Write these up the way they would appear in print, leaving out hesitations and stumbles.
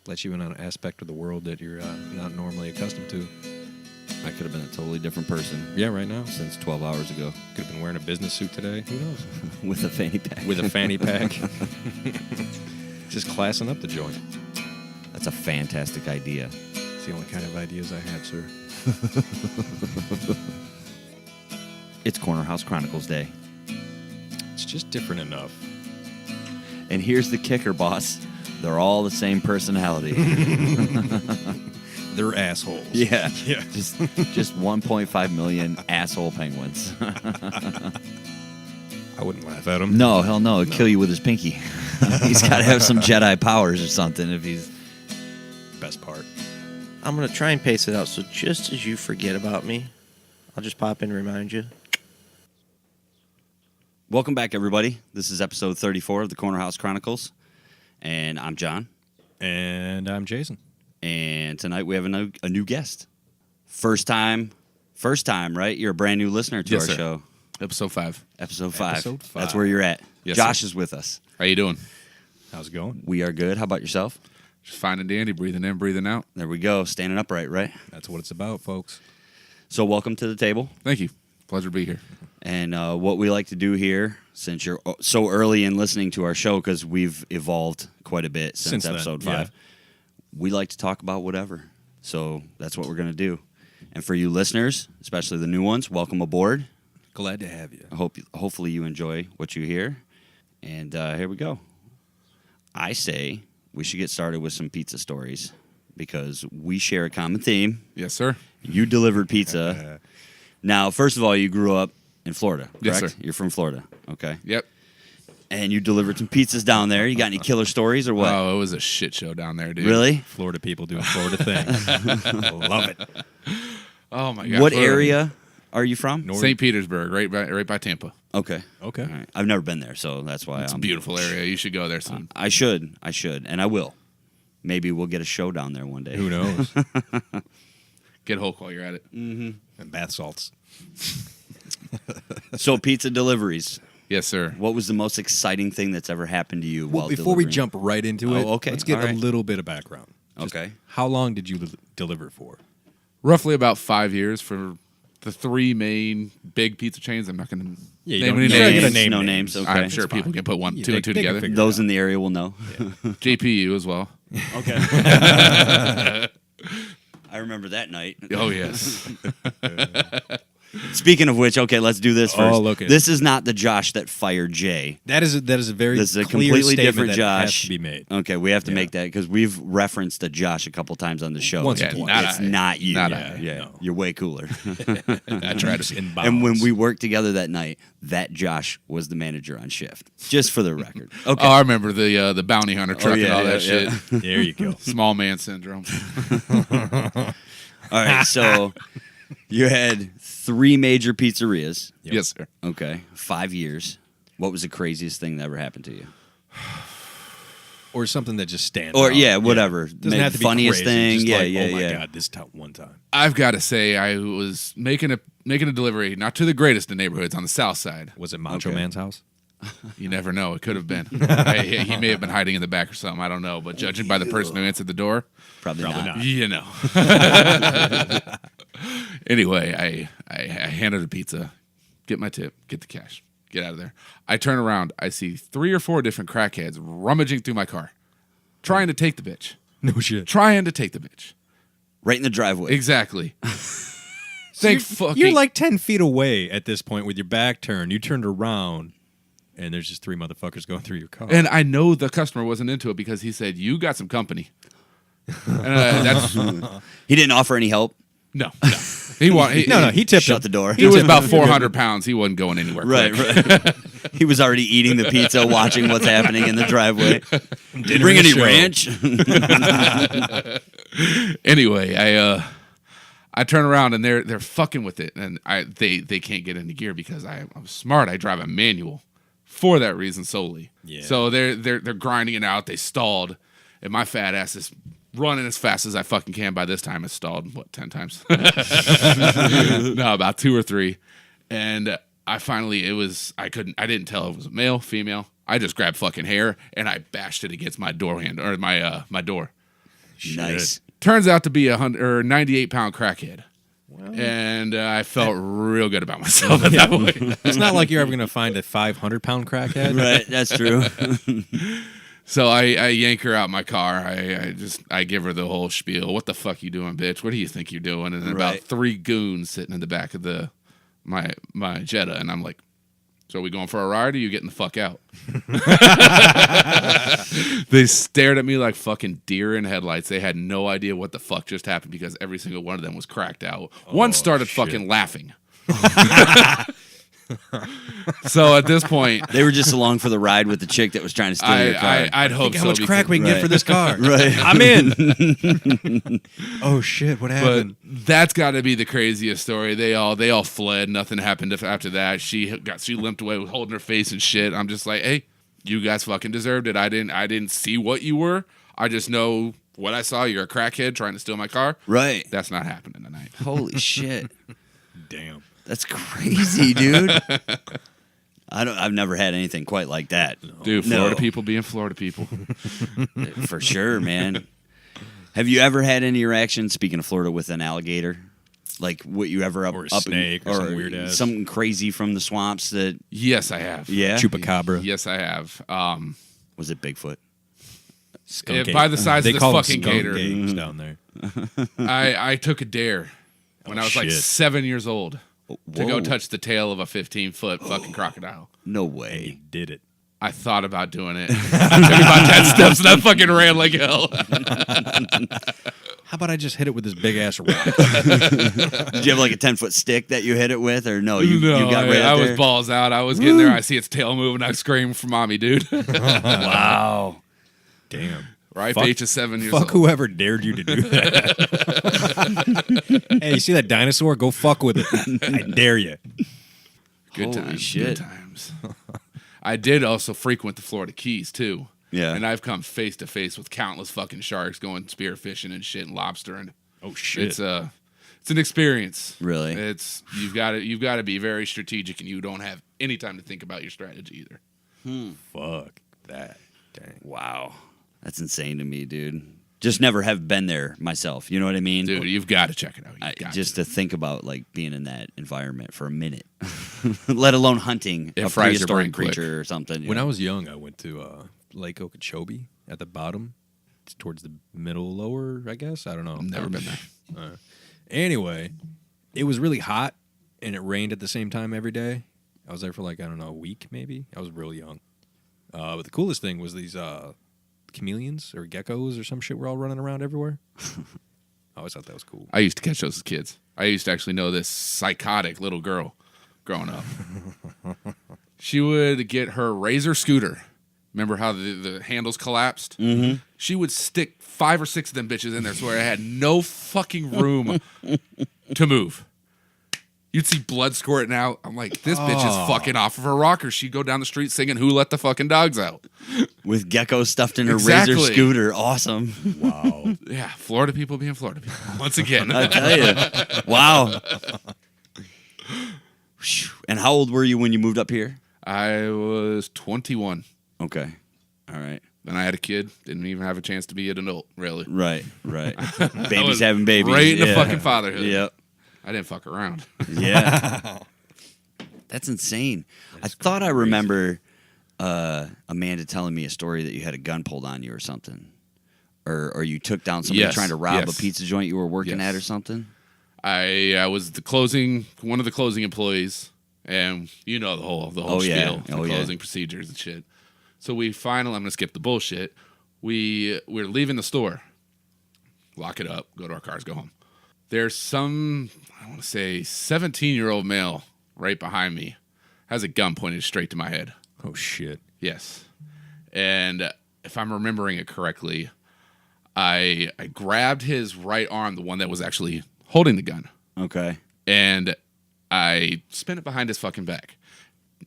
Let you in on an aspect of the world that you're not normally accustomed to. I could have been a totally different person. Yeah, right now. Since 12 hours ago. Could have been wearing a business suit today. Who knows? With a fanny pack. With a fanny pack. Just classing up the joint. That's a fantastic idea. It's the only kind of ideas I have, sir. It's Corner House Chronicles Day. It's just different enough. And here's the kicker, boss. They're all the same personality. They're assholes. Yeah. Yeah. Just 1.5 million asshole penguins. I wouldn't laugh at them. No, hell no. It'd kill you with his pinky. He's got to have some Jedi powers or something if he's... Best part. I'm going to try and pace it out, so just as you forget about me, I'll just pop in and remind you. Welcome back, everybody. This is episode 34 of the Corner House Chronicles. And I'm John. And I'm Jason. And tonight we have a new guest. First time, right? You're a brand new listener to our show. Episode 5. Episode 5. Episode 5. That's where you're at. Yes, Josh sir. is with us. How you doing? How's it going? We are good. How about yourself? Just fine and dandy, breathing in, breathing out. There we go. Standing upright, right? That's what it's about, folks. So welcome to the table. Thank you. Pleasure to be here. And what we like to do here, since you're so early in listening to our show, because we've evolved quite a bit since episode 5, we like to talk about whatever. So that's what we're going to do. And for you listeners, especially the new ones, welcome aboard. Glad to have you. Hopefully you enjoy what you hear. And here we go. I say we should get started with some pizza stories because we share a common theme. Yes, sir. You delivered pizza. Now, first of all, you grew up in Florida, correct? Yes, sir. You're from Florida. Okay. Yep. And you delivered some pizzas down there. You got any killer stories or what? Oh, it was a shit show down there, dude. Really? Florida people doing Florida things. Love it. Oh, my God. What Florida. area are you from? St. Petersburg, right by Tampa. Okay. Okay. All right. I've never been there, so that's why It's a beautiful area. You should go there soon. I should, and I will. Maybe we'll get a show down there one day. Who knows? Get Hulk while you're at it. Mm-hmm. And bath salts. So pizza deliveries. Yes, sir. What was the most exciting thing that's ever happened to you Well, while before we delivering? jump right into it, okay. let's get All right. a little bit of background. Just Okay. How long did you deliver for? Roughly about 5 years for the 3 main big pizza chains. I'm not going to Yeah, name you any don't- names. you're not gonna Names, name no names. names. Okay. I'm sure It's people fine. can put Yeah, two and two they can together. figure it Those in the area will know. JPU as well. Okay. I remember that night. Oh, yes. Speaking of which, okay, let's do this first. Oh, look at This is not the Josh that fired Jay. that is a very This is a clear completely statement different that Josh. has to be made. Okay, we have to Yeah. make that because we've referenced a Josh a couple times on the show. Once or Yeah, twice. not It's I. not you. Not yeah, I. yeah. No. You're way cooler. I tried to. In And when bounds. we worked together that night, that Josh was the manager on shift. Just for the record. Okay. Oh, I remember the bounty hunter truck and all that shit. There you go. Small man syndrome. All right, so you had 3 major pizzerias. Yep. Yes, sir. Okay, 5 years. What was the craziest thing that ever happened to you? Or something that just stands Or out. yeah, whatever. Doesn't Maybe have to be funniest crazy. thing. Just Yeah, like, yeah, oh my yeah. God, this one time. I've got to say, I was making a delivery, not to the greatest of neighborhoods on the south side. Was it Macho Okay. Man's house? You never know. It could have been. He may have been hiding in the back or something. I don't know. But judging by the person who answered the door, Probably not. you know. Anyway, I handed a pizza, get my tip, get the cash, get out of there. I turn around. I see 3 or 4 different crackheads rummaging through my car, trying to take the bitch. No shit. Trying to take the bitch. Right in the driveway. Exactly. You're like 10 feet away at this point with your back turned. You turned around, and there's just 3 motherfuckers going through your car. And I know the customer wasn't into it because he said, "You got some company." And that's He didn't offer any help. no. He tipped Shut him. the door. He was about 400 pounds. He wasn't going anywhere. Right, quick. right. He was already eating the pizza, watching what's happening in the driveway. Did you bring in the any show. ranch? Anyway, I turn around and they're fucking with it, and they can't get into gear because I'm smart. I drive a manual for that reason solely. Yeah. So they're grinding it out. They stalled, and my fat ass is running as fast as I fucking can. By this time, it's stalled 10 times? No, about 2 or 3, and I finally I didn't tell if it was a male, female. I just grabbed fucking hair and I bashed it against my door handle or my door. shit. Nice. Turns out to be 98-pound crackhead. And I felt real good about myself at that point. It's not like you're ever going to find a 500-pound crackhead. Right, that's true. So I yank her out my car. I give her the whole spiel. What the fuck you doing, bitch? What do you think you're doing? And then about 3 goons sitting in the back of my Jetta, and I'm like, so are we going for a ride, or are you getting the fuck out? They stared at me like fucking deer in headlights. They had no idea what the fuck just happened because every single one of them was cracked out. One started fucking laughing. So at this point, they were just along for the ride with the chick that was trying to steal your car. I'd hope so. How much crack we can get for this car? Right. I'm in. Oh shit! What happened? But that's got to be the craziest story. They all fled. Nothing happened after that. She limped away with holding her face and shit. I'm just like, hey, you guys fucking deserved it. I didn't see what you were. I just know what I saw. You're a crackhead trying to steal my car. Right. That's not happening tonight. Holy shit. Damn. That's crazy, dude. I've never had anything quite like that. Dude, Florida people being Florida people. For sure, man. Have you ever had any interaction, speaking of Florida, with an alligator? Like, what you ever or a snake or some weird ass. Something crazy from the swamps that... Yes, I have. Yeah? Chupacabra. Yes, I have. Was it Bigfoot? By the size of this fucking gator. Down there. I took a dare when I was like 7 years old. To go touch the tail of a 15-foot fucking crocodile. No way. You did it. I thought about doing it. I took about 10 steps and I fucking ran like hell. How about I just hit it with this big ass rock? Did you have like a 10-foot stick that you hit it with, or no? You got right I up was there? balls out. I was getting there. I see its tail moving. I scream for mommy, dude. Wow. Damn. Ripe H is 7 years Fuck old. whoever dared you to do that. Hey, you see that dinosaur? Go fuck with it. I dare you. Good Holy times. shit. Good times. I did also frequent the Florida Keys, too. Yeah. And I've come face to face with countless fucking sharks going spearfishing and shit and lobster. And oh, shit. It's an experience. Really? You've got to be very strategic, and you don't have any time to think about your strategy either. Fuck that. Dang. Wow. That's insane to me, dude. Just never have been there myself. You know what I mean? Dude, you've got to check it out. Just to think about like being in that environment for a minute, let alone hunting a fries your brain prehistoric creature or something. When I was young, I went to Lake Okeechobee at the bottom. It's towards the middle, lower, I guess. I don't know. I've never been there. Anyway, it was really hot, and it rained at the same time every day. I was there for like, I don't know, a week maybe. I was real young. But the coolest thing was these... chameleons or geckos or some shit were all running around everywhere. I always thought that was cool. I used to catch those as kids. I used to actually know this psychotic little girl growing up. She would get her Razor scooter. Remember how the handles collapsed? Mm-hmm. She would stick 5 or 6 of them bitches in there so I had no fucking room to move. You'd see blood squirting out. I'm like, this bitch is fucking off of her rocker. She'd go down the street singing "Who Let the Fucking Dogs Out" with geckos stuffed in her Exactly. Razor scooter. Awesome. Wow. Yeah, Florida people being Florida people. Once again. I tell you. Wow. And how old were you when you moved up here? I was 21. Okay. All right. Then I had a kid. Didn't even have a chance to be an adult, really. Right. Babies having babies. Right in the fucking fatherhood. Yep. I didn't fuck around. Yeah. That's insane. I thought I remember Amanda telling me a story that you had a gun pulled on you or something. Or you took down somebody trying to rob a pizza joint you were working at or something. I was one of the closing employees, and you know the whole spiel, the closing procedures and shit. So I'm going to skip the bullshit. We're leaving the store, lock it up, go to our cars, go home. There's some, I want to say, 17-year-old male right behind me, has a gun pointed straight to my head. Oh, shit. Yes. And if I'm remembering it correctly, I grabbed his right arm, the one that was actually holding the gun. Okay. And I spin it behind his fucking back.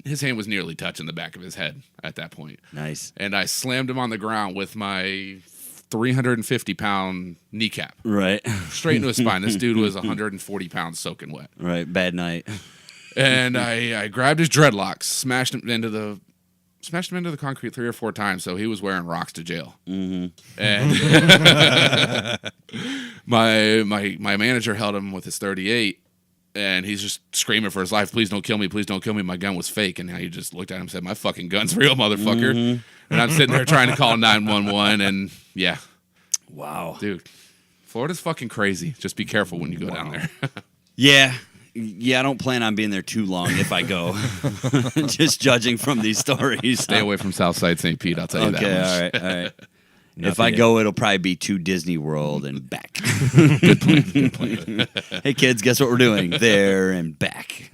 His hand was nearly touching the back of his head at that point. Nice. And I slammed him on the ground with my 350-pound kneecap. Right. Straight into his spine. This dude was 140 pounds soaking wet. Right. Bad night. And I grabbed his dreadlocks, smashed him into the concrete 3 or 4 times, so he was wearing rocks to jail. Mm-hmm. And my manager held him with his 38, and he's just screaming for his life. Please don't kill me. Please don't kill me. My gun was fake. And he just looked at him and said, my fucking gun's real, motherfucker. Mm-hmm. And I'm sitting there trying to call 911. And yeah. Wow. Dude, Florida's fucking crazy. Just be careful when you go down there. Yeah. Yeah, I don't plan on being there too long if I go. Just judging from these stories. Stay away from Southside St. Pete, I'll tell you that much. All right. If I go, it'll probably be to Disney World and back. Good plan. Hey, kids, guess what we're doing? There and back.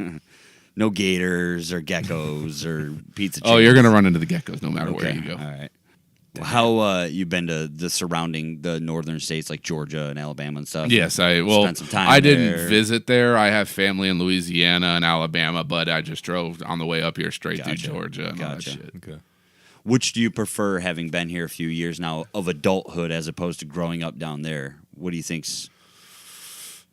No gators or geckos or pizza chickens. Oh, you're going to run into the geckos no matter where you go. All right. Well, how you been to the northern states like Georgia and Alabama and stuff? Yes, spent some time I there. didn't visit there. I have family in Louisiana and Alabama, but I just drove on the way up here straight through Georgia and all that shit. Okay. Which do you prefer, having been here a few years now, of adulthood as opposed to growing up down there? What do you think's...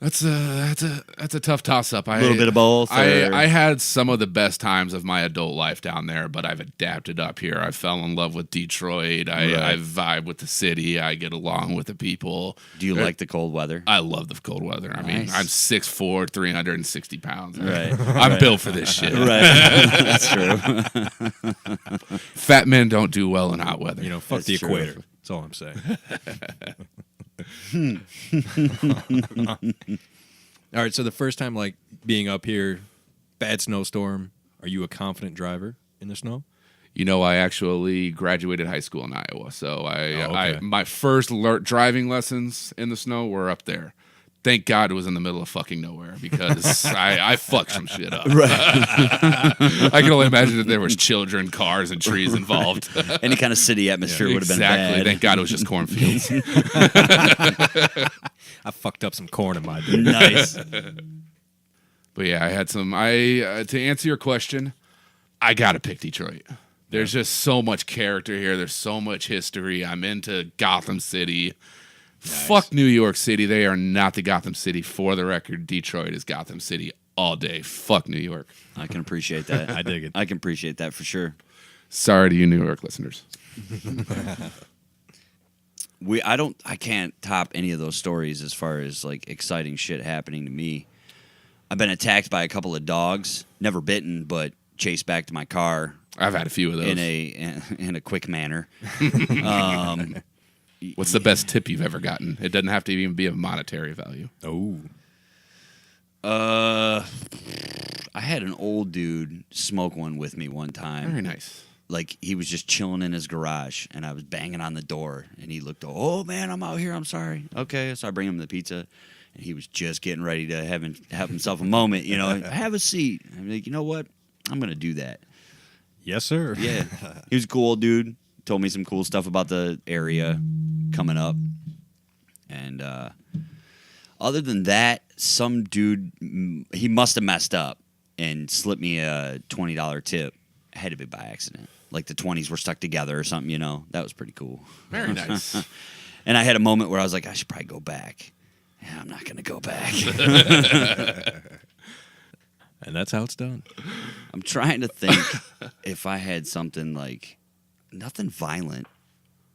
That's a tough toss-up. A little bit of both? I had some of the best times of my adult life down there, but I've adapted up here. I fell in love with Detroit. I vibe with the city. I get along with the people. Do you like the cold weather? I love the cold weather. I mean, I'm 6'4", 360 pounds. Right. I'm built for this shit. Right. That's true. Fat men don't do well in hot weather. Fuck the equator. That's all I'm saying. All right, so the first time, like, being up here, bad snowstorm, are you a confident driver in the snow? I actually graduated high school in Iowa, so okay. my first driving lessons in the snow were up there. Thank God it was in the middle of fucking nowhere, because I fucked some shit up. Right. I can only imagine that there was children, cars, and trees involved. Any kind of city atmosphere would have been bad. Exactly. Thank God it was just cornfields. I fucked up some corn in my day. Nice. But yeah, I had some. To answer your question, I gotta pick Detroit. There's just so much character here. There's so much history. I'm into Gotham City. Nice. Fuck New York City. They are not the Gotham City. For the record, Detroit is Gotham City all day. Fuck New York. I can appreciate that. I dig it. I can appreciate that for sure. Sorry to you New York listeners. I can't top any of those stories as far as like exciting shit happening to me. I've been attacked by a couple of dogs, never bitten, but chased back to my car. I've had a few of those in a quick manner. What's the best tip you've ever gotten? It doesn't have to even be of monetary value. Oh. I had an old dude smoke one with me one time. Very nice. Like, he was just chilling in his garage, and I was banging on the door, and he looked, oh, man, I'm out here, I'm sorry. Okay, so I bring him the pizza, and he was just getting ready to have himself a moment, have a seat. I'm like, you know what? I'm going to do that. Yes, sir. Yeah. He was a cool old dude. Told me some cool stuff about the area coming up. And other than that, some dude, he must have messed up and slipped me a $20 tip. I had to be by accident. Like the 20s were stuck together or something, That was pretty cool. Very nice. And I had a moment where I was like, I should probably go back. Yeah, I'm not going to go back. And that's how it's done. I'm trying to think if I had something like nothing violent,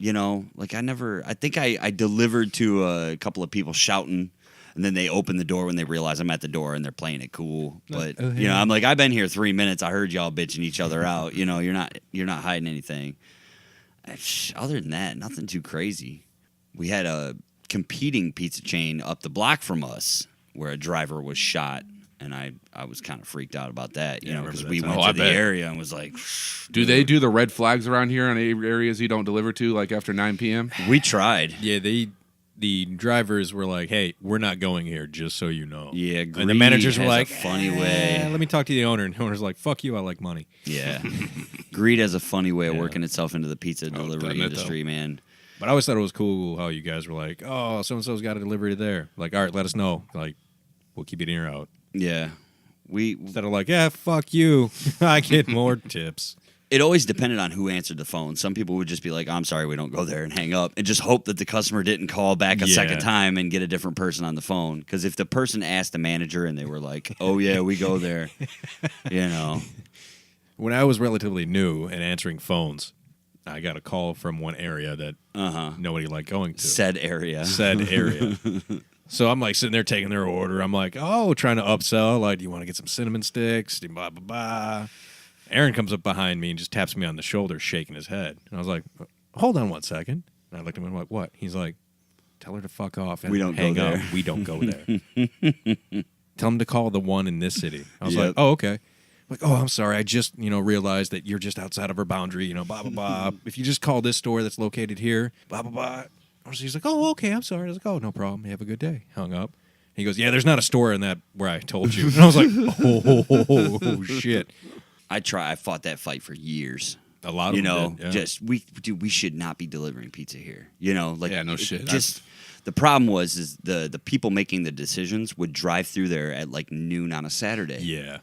like I think I delivered to a couple of people shouting, and then they open the door when they realize I'm at the door and they're playing it cool. But I'm like, I've been here 3 minutes. I heard y'all bitching each other out. You're not hiding anything. Other than that, nothing too crazy. We had a competing pizza chain up the block from us where a driver was shot. And I was kind of freaked out about that, because we went to the area and was like... Do they do the red flags around here on areas you don't deliver to, like after 9 p.m.? We tried. Yeah, the drivers were like, hey, we're not going here, just so you know. Yeah, and the managers were like, funny way. Let me talk to the owner. And the owner's like, fuck you, I like money. Yeah. Greed has a funny way of working itself into the pizza delivery industry, man. But I always thought it was cool how you guys were like, oh, so-and-so's got a delivery there. Like, all right, let us know. Like, we'll keep it in or out. Yeah. Instead of like, yeah, fuck you. I get more tips. It always depended on who answered the phone. Some people would just be like, I'm sorry, we don't go there, and hang up, and just hope that the customer didn't call back a second time and get a different person on the phone. Because if the person asked the manager and they were like, oh, yeah, we go there, When I was relatively new and answering phones, I got a call from one area that nobody liked going to. Said area. So I'm like sitting there taking their order. I'm like, oh, trying to upsell. Like, do you want to get some cinnamon sticks? Blah, blah, blah. Aaron comes up behind me and just taps me on the shoulder, shaking his head. And I was like, hold on 1 second. And I looked at him and I'm like, what? He's like, tell her to fuck off and We don't hang go up. there. We don't go there. Tell him to call the one in this city. I was Yep. like, oh, okay. I'm like, oh, I'm sorry. I just, realized that you're just outside of our boundary, blah, blah, blah. If you just call this store that's located here, blah, blah, blah. She's like, oh, okay, I'm sorry. I was like, oh, no problem. Have a good day. Hung up. He goes, yeah, there's not a store in that where I told you. And I was like, oh, shit. I fought that fight for years. A lot of them did, yeah. Just we should not be delivering pizza here. No shit. The problem was the people making the decisions would drive through there at like noon on a Saturday. Yeah.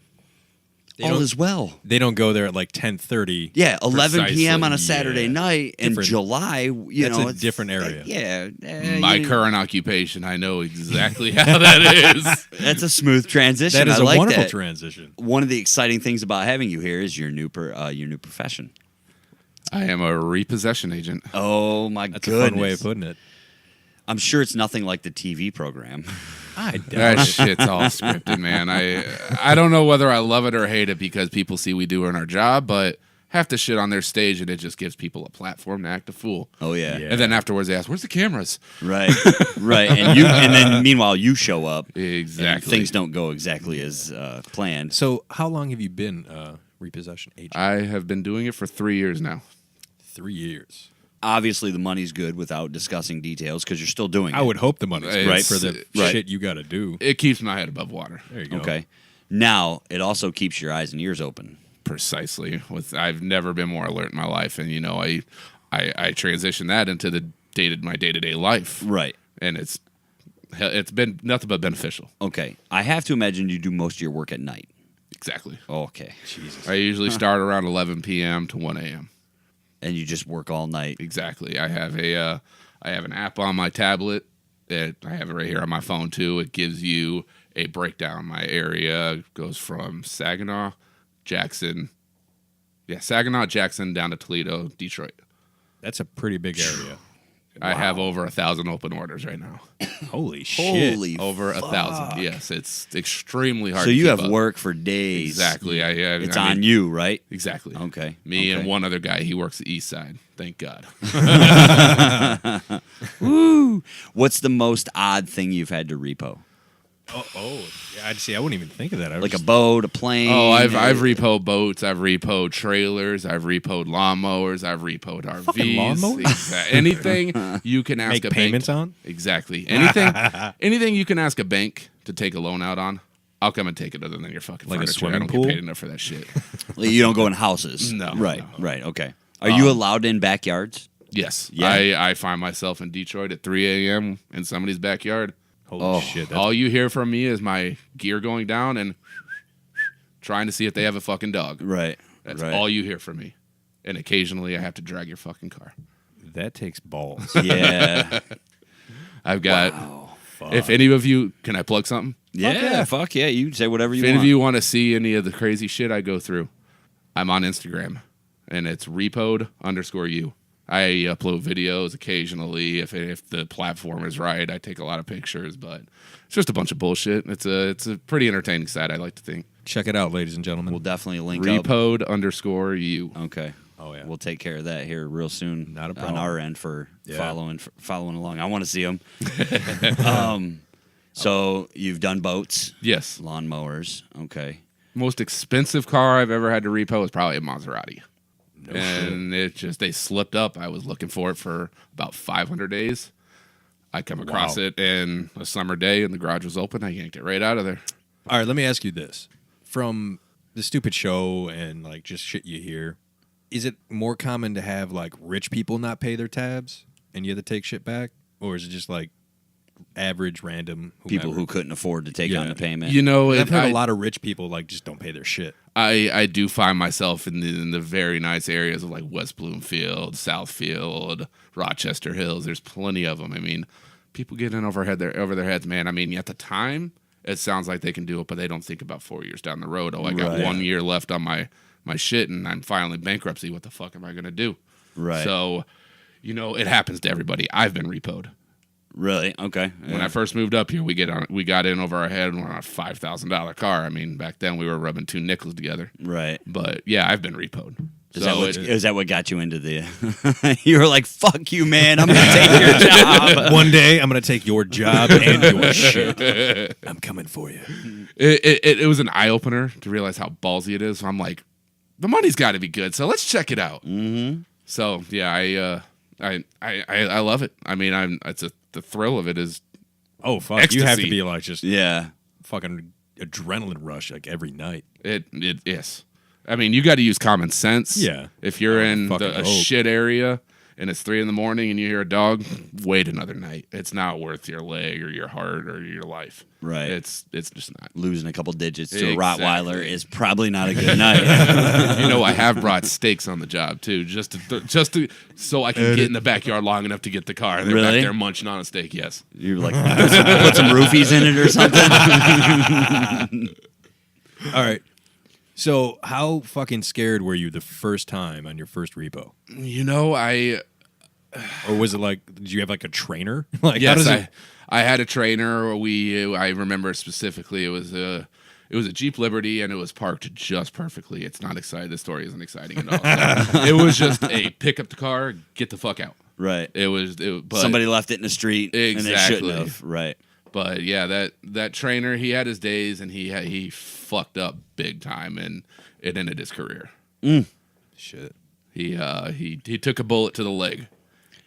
All is well. They don't go there at like 10:30. Yeah, 11 Precisely, p.m. on a Saturday night in Different- July. That's a different area. My current occupation, I know exactly how that is. That's a smooth transition. That is I a like wonderful that. transition. One of the exciting things about having you here is your new profession. I am a repossession agent. Oh my That's goodness! a fun way of putting it. I'm sure it's nothing like the TV program. I doubt That it. shit's all scripted, man. I don't know whether I love it or hate it because people see we do in our job, but half the shit on their stage and it just gives people a platform to act a fool. Oh yeah. Yeah. And then afterwards they ask, "Where's the cameras?" Right, right, and then meanwhile you show up. Exactly. And things don't go exactly as planned. So how long have you been repossession agent? I have been doing it for 3 years now. 3 years. Obviously, the money's good without discussing details because you're still doing it. I would hope the money's It's- right for the right. shit you got to do. It keeps my head above water. There you go. Okay. Now it also keeps your eyes and ears open. Precisely. I've never been more alert in my life, and I transitioned that into my day-to-day life, Right. and it's been nothing but beneficial. Okay. I have to imagine you do most of your work at night. Exactly. Okay. Jesus. I usually start around 11 p.m. to 1 a.m. And you just work all night. Exactly. I have an app on my tablet. I have it right here on my phone too. It gives you a breakdown. My area goes from Saginaw, Jackson, down to Toledo, Detroit. That's a pretty big area. I have over 1,000 open orders right now. Holy shit. Holy Over fuck. 1,000. Yes, it's extremely hard. So to you keep have up. work for days. Exactly. It's I mean, on you, right? Exactly. Okay. Me Okay. and one other guy. He works the east side. Thank God. Woo! What's the most odd thing you've had to repo? Yeah, I'd see. I wouldn't even think of that. Like a boat, a plane? Oh, I've repoed boats. I've repoed trailers. I've repoed lawnmowers. I've repoed RVs. Fucking lawnmowers? Anything you can ask Make a payments bank. on? Exactly. Anything you can ask a bank to take a loan out on. I'll come and take it other than your fucking Like a furniture. swimming I don't pool? get paid enough for that shit. You don't go in houses. No, Right, no. right, okay. Are you allowed in backyards? Yes. Yeah. I find myself in Detroit at 3 a.m. in somebody's backyard. Holy shit. That's All you hear from me is my gear going down and trying to see if they have a fucking dog. Right. That's right. all you hear from me. And occasionally I have to drag your fucking car. that takes balls. Yeah. I've got, Fuck. if any of you, can I plug something? Yeah, fuck yeah. You can say whatever you If any want. of you want to see any of the crazy shit I go through, I'm on Instagram and it's repoed_you. I upload videos occasionally if the platform is right. I take a lot of pictures, but it's just a bunch of bullshit. It's a pretty entertaining site, I like to think. Check it out, ladies and gentlemen. We'll definitely link up. Repoed_you. Okay. Oh, yeah. We'll take care of that here real soon. Not a on problem. our end for Yeah. following along. I want to see them. So you've done boats, Yes. lawnmowers. Okay. Most expensive car I've ever had to repo is probably a Maserati. And they slipped up. I was looking for it for about 500 days. I come across it in a summer day and the garage was open. I yanked it right out of there. All right, let me ask you this. From the stupid show and like just shit you hear, is it more common to have like rich people not pay their tabs and you have to take shit back? Or is it just like average, random People whomever? who couldn't afford to take Yeah. on the payment. You know, I've heard I- a lot of rich people like just don't pay their shit. I do find myself in the very nice areas of like West Bloomfield, Southfield, Rochester Hills. There's plenty of them. I mean, people get in over their heads, man. I mean, at the time, it sounds like they can do it, but they don't think about 4 years down the road. Oh, I got Right. 1 year left on my shit, and I'm filing bankruptcy. What the fuck am I gonna do? Right. So, it happens to everybody. I've been repoed. Really? Okay. When I first moved up here, we got in over our head and we're on a $5,000 car. I mean, back then we were rubbing 2 nickels together. Right. But yeah, I've been repoed. Is that what got you into the... You were like, fuck you, man. I'm going to take your job. One day, I'm going to take your job and your shit. I'm coming for you. It was an eye-opener to realize how ballsy it is. So I'm like, the money's got to be good, so let's check it out. Mm-hmm. So, yeah, I love it. I mean, the thrill of it is Oh, fuck. ecstasy. You have to be like just Yeah. fucking adrenaline rush like every night. It is. I mean, you got to use common sense. Yeah. If you're in fucking a hope. shit area and it's 3 a.m. and you hear a dog, wait another night. It's not worth your leg or your heart or your life. Right. It's just not. Losing a couple digits to a Exactly. Rottweiler is probably not a good night. You know, I have brought steaks on the job too, just to so I can get in the backyard long enough to get the car. They're back Really? there munching on a steak. Yes. You're like, put some roofies in it or something. All right. So, how fucking scared were you the first time on your first repo? You know, Or was it like, did you have like a trainer? Like, how yes, does it? I had a trainer. I remember specifically it was a Jeep Liberty and it was parked just perfectly. It's not exciting. The story isn't exciting at all. It was just a pick up the car, get the fuck out. Right. But Somebody left it in the street and they shouldn't Exactly. have. Right. But yeah, that trainer, he had his days and he fucked up big time and it ended his career. Shit. He took a bullet to the leg.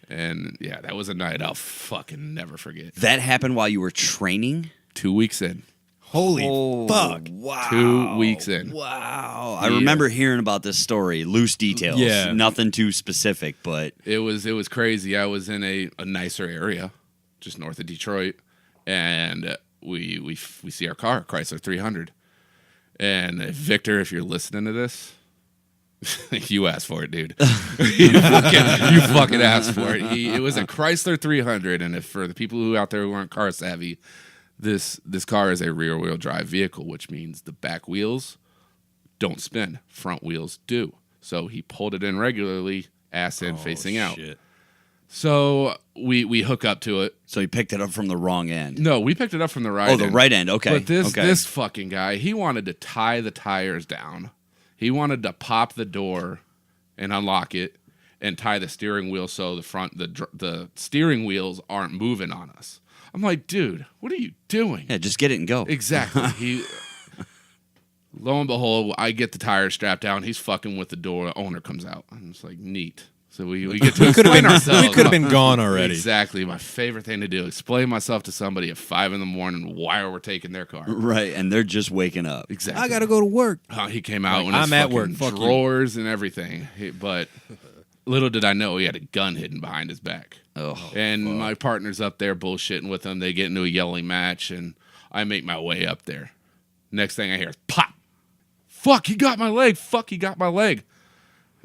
And yeah, that was a night I'll fucking never forget. That happened while you were training? 2 weeks in. Holy fuck. Wow. 2 weeks in. Wow. I remember hearing about this story. Loose details. Yeah. Nothing too specific, but... It was crazy. I was in a nicer area, just north of Detroit, and we see our car, Chrysler 300. And Victor, if you're listening to this, you asked for it, dude. you fucking asked for it. It was a Chrysler 300, and if for the people who out there who aren't car savvy, this car is a rear wheel drive vehicle, which means the back wheels don't spin, front wheels do. So he pulled it in regularly, ass in, facing out. Shit. So we hook up to it. So you picked it up from the wrong end. No, we picked it up from the right. Oh, the end. right end. Okay. But this okay. this fucking guy, he wanted to tie the tires down. He wanted to pop the door and unlock it and tie the steering wheel so the steering wheels aren't moving on us. I'm like, dude, what are you doing? Yeah, just get it and go. Exactly. Lo and behold, I get the tire strapped down. He's fucking with the door. The owner comes out. I'm just like, neat. So we get to explain ourselves. We could have been gone already. Exactly. My favorite thing to do. Explain myself to somebody at 5 a.m. why we're taking their car. Right, and they're just waking up. Exactly. I got to go to work. He came out Like, with I'm his at fucking work, fuck you. drawers and everything. But little did I know he had a gun hidden behind his back. Oh, And my partner's up there bullshitting with him. They get into a yelling match, and I make my way up there. Next thing I hear is pop. Fuck, he got my leg. Fuck, he got my leg.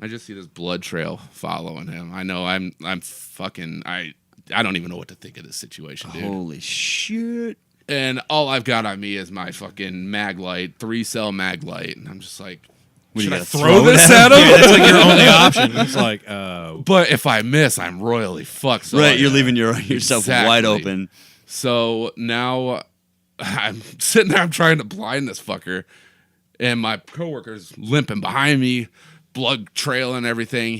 I just see this blood trail following him. I know I'm fucking I don't even know what to think of this situation, dude. holy shit. And all I've got on me is my fucking mag light, 3-cell mag light, and I'm just like, What, should you I gotta throw throw this at him? Yeah, that's like your only option. It's like, But if I miss, I'm royally fucked. So Right, you're leaving yourself wide Exactly. open. So now I'm sitting there, I'm trying to blind this fucker, and my coworker's limping behind me, blood trail and everything.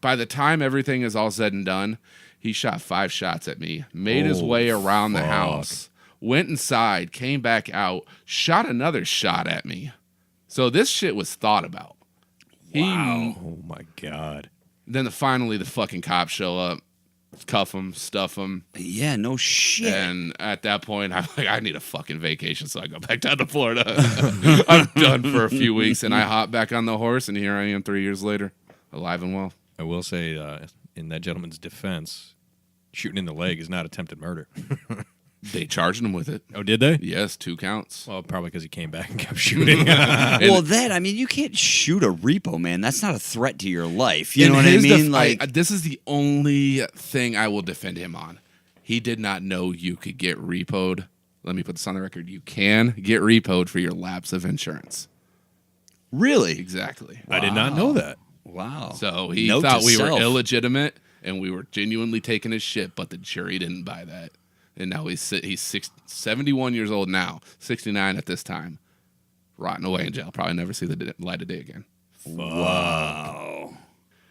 By the time everything is all said and done, he shot 5 shots at me, made his way around the house, went inside, came back out, shot another shot at me. So this shit was thought about. oh my God. Then finally the fucking cops show up, cuff him, stuff him. Yeah, no shit. And at that point, I'm like, I need a fucking vacation, so I go back down to Florida. I'm done for a few weeks, and I hop back on the horse, and here I am 3 years later, alive and well. I will say, in that gentleman's defense, shooting in the leg is not attempted murder. They charged him with it. Oh, did they? Yes, 2 counts. Well, probably because he came back and kept shooting. Well, you can't shoot a repo, man. That's not a threat to your life. You In know what I his mean? this is the only thing I will defend him on. He did not know you could get repoed. Let me put this on the record. You can get repoed for your lapse of insurance. Really? Exactly. I did not know that. Wow. So he Note thought to we self. were illegitimate, and we were genuinely taking his shit, but the jury didn't buy that. And now he's 71 years old now, 69 at this time, rotting away in jail. Probably never see the light of day again. Wow.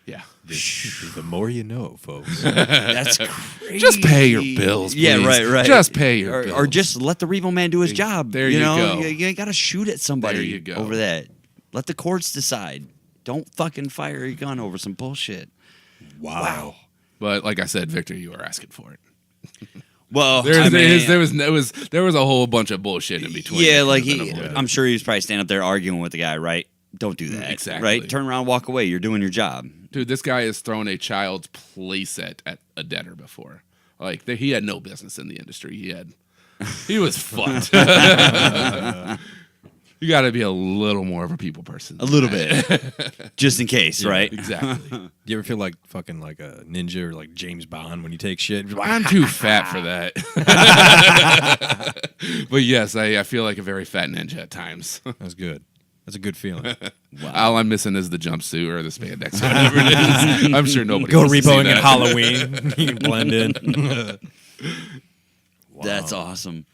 Yeah. The more you know, folks. That's crazy. Just pay your bills, please. Yeah, right. Just pay your bills. Or just let the Revo man do his job. There you go. You got to shoot at somebody There you go. over that. Let the courts decide. Don't fucking fire your gun over some bullshit. Wow. But like I said, Victor, you were asking for it. Well, there was a whole bunch of bullshit in between. Yeah, that like could've been avoided. I'm sure he was probably standing up there arguing with the guy, right? Don't do that. Exactly. Right? Turn around, walk away. You're doing your job. Dude, this guy has thrown a child's playset at a debtor before. Like he had no business in the industry. He was fucked. You got to be a little more of a people person. A little bit. Just in case, right? Exactly. Do you ever feel like fucking like a ninja or like James Bond when you take shit? I'm too fat for that. But yes, I feel like a very fat ninja at times. That's good. That's a good feeling. Wow. All I'm missing is the jumpsuit or the spandex, whatever it is. I'm sure nobody Go wants to see repoing that. at Halloween. You can blend in. That's awesome.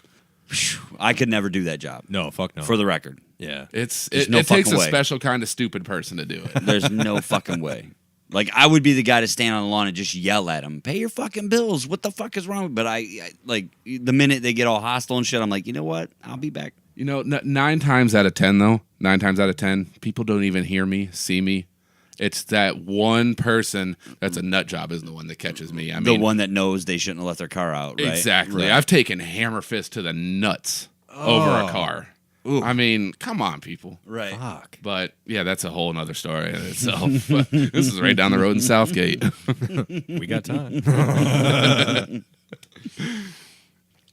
Whew. I could never do that job. No, fuck no. For the record. Yeah. It no takes fucking a way. special kind of stupid person to do it. There's no fucking way. Like, I would be the guy to stand on the lawn and just yell at him, pay your fucking bills. What the fuck is wrong? But I like, the minute they get all hostile and shit, I'm like, you know what? I'll be back. You know, 9 times out of 10, though, 9 times out of 10, people don't even hear me, see me. It's that one person that's a nut job is the one that catches me. I mean, The one that knows they shouldn't have left their car out, right? exactly. Right. I've taken hammer fist to the nuts over a car. Ooh. I mean, come on, people. Right. Fuck. But yeah, that's a whole other story in itself. But this is right down the road in Southgate. We got time.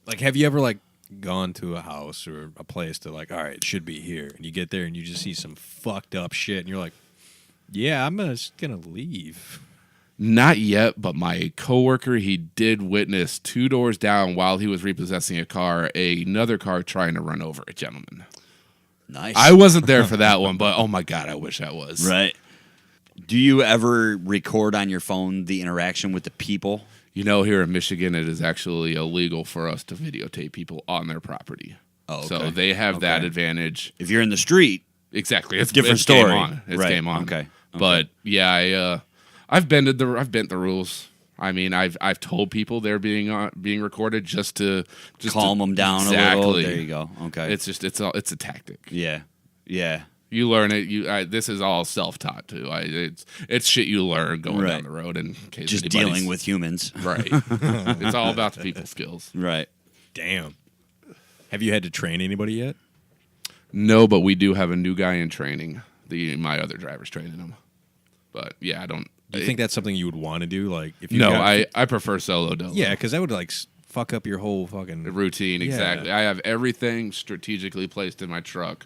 Like, have you ever like gone to a house or a place to like, all right, it should be here, and you get there and you just see some fucked up shit, and you're like, yeah, I'm just gonna leave. Not yet, but my coworker, he did witness 2 doors down while he was repossessing a car, another car trying to run over a gentleman. Nice. I wasn't there for that one, but oh my God, I wish I was. Right. Do you ever record on your phone the interaction with the people? You know, here in Michigan, it is actually illegal for us to videotape people on their property. Oh, okay. So they have that Okay. advantage. If you're in the street, Exactly. It's different it's story. Game on. It's Right. game on. Okay. But yeah, I've bent the rules. I mean, I've told people they're being recorded just to calm them down a little. There you go. Okay. It's a tactic. Yeah. Yeah. You learn it. This is all self-taught too. It's shit you learn going Right. down the road in case Just anybody's- dealing with humans. Right. It's all about the people skills. Right. Damn. Have you had to train anybody yet? No, but we do have a new guy in training. My other driver's training him. But yeah, I don't. Do you think that's something you would want to do? Like, if you No, got- I prefer solo dolo. yeah, because that would like fuck up your whole fucking Routine, exactly. Yeah. I have everything strategically placed in my truck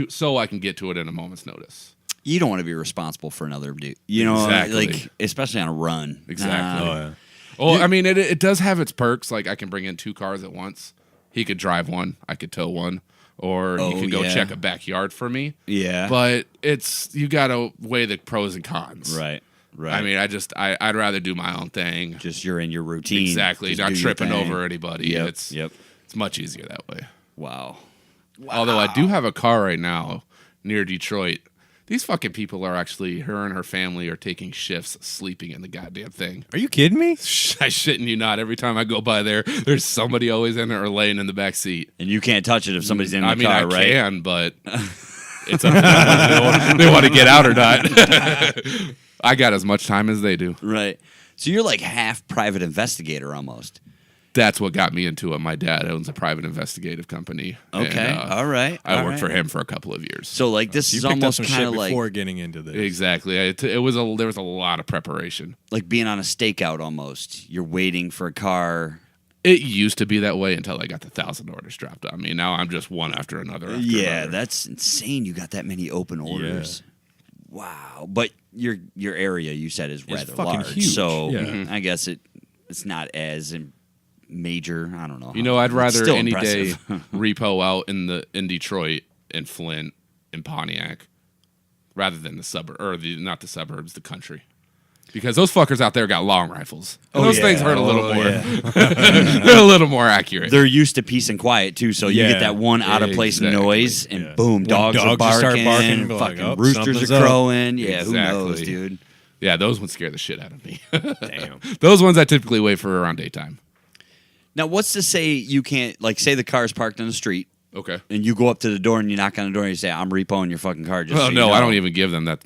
so I can get to it in a moment's notice. You don't want to be responsible for another dude. You know, Exactly. like, especially on a run. Exactly. Oh, yeah. Well, I mean, it does have its perks. Like, I can bring in 2 cars at once. He could drive one. I could tow one. Or Oh, he could go yeah. check a backyard for me. Yeah. But you got to weigh the pros and cons. Right. Right. I mean, I'd rather do my own thing. just you're in your routine. Exactly. Just Not do your tripping thing. over anybody. Yep. It's Yep. much easier that way. Wow. Although I do have a car right now near Detroit. These fucking people are actually, her and her family are taking shifts sleeping in the goddamn thing. Are you kidding me? I shitting you not. Every time I go by there's somebody always in it or laying in the back seat. And you can't touch it if somebody's in the I mean, car, I right? can, but it's up to them if they want to get out or not. I got as much time as they do. Right. So you're like half private investigator almost. That's what got me into it. My dad owns a private investigative company. Okay. And, all right. I all worked right. for him for a couple of years. So like this You is picked up almost some kind shit of like before getting into this. Exactly. There was a lot of preparation. like being on a stakeout almost. You're waiting for a car. It used to be that way until I got the 1,000 orders dropped on me. Now I'm just one after another. Yeah, another. that's insane. You got that many open orders. Wow. But your area you said is rather fucking large. huge. So Yeah. I guess it's not as major. I don't know. You know, I'd It's rather still any impressive. day repo out in Detroit, in Flint, in Pontiac, rather than the suburb or not the suburbs, the country. Because those fuckers out there got long rifles. And those things hurt a little more. Yeah. They're a little more accurate. They're used to peace and quiet too, so you get that one out of place Exactly. noise, and boom, When dogs are just start barking, be fucking like, oh, roosters are something's up. crowing. Yeah, who Exactly. knows, dude? Yeah, those ones scare the shit out of me. Damn. Those ones I typically wait for around daytime. Now, what's to say you can't, like, say the car's parked on the street, Okay. and you go up to the door and you knock on the door and you say, "I'm repoing your fucking car." Just Well, so no, you know. I don't even give them that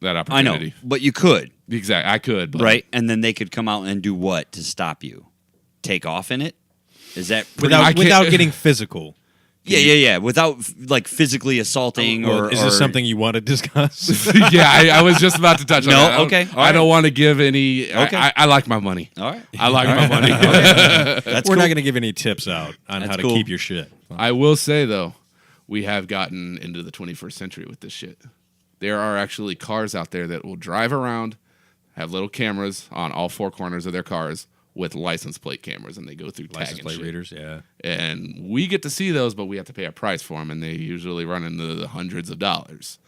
I know, opportunity. but you could, Exactly. I could, but right? And then they could come out and do what to stop you? Take off in it? Is that pretty I can't- Without getting physical. Yeah. Without like physically assaulting Well, or is this something you want to discuss? yeah, I was just about to touch on No? that. Okay. All I right. don't want to give any. Okay. I like my money. All right. I like my money. That's We're cool. not going to give any tips out on That's how to cool. keep your shit. I will say though, we have gotten into the 21st century with this shit. There are actually cars out there that will drive around, have little cameras on all four corners of their cars with license plate cameras, and they go through tag License and plate shit. readers, yeah. And we get to see those, but we have to pay a price for them, and they usually run into the hundreds of dollars.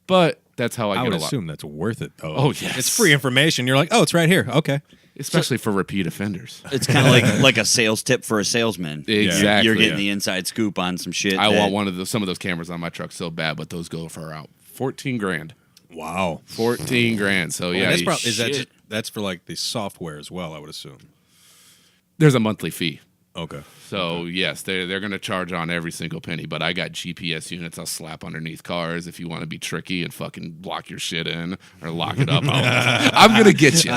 But that's how I I get would a lot, assume that's worth it, though. Oh, yes. It's free information. You're like, oh, it's right here. Okay. especially for repeat offenders. It's kind of like a sales tip for a salesman. Exactly. You're getting the inside scoop on some shit. I that- want some of those cameras on my truck so bad, but those go for about $14,000. Wow. 14 grand. So yeah, that's you- is that that's for like the software as well, I would assume. there's a monthly fee. Okay. So yes, they're going to charge on every single penny. But I got GPS units I'll slap underneath cars if you want to be tricky and fucking block your shit in or lock it up. I'm going to get you.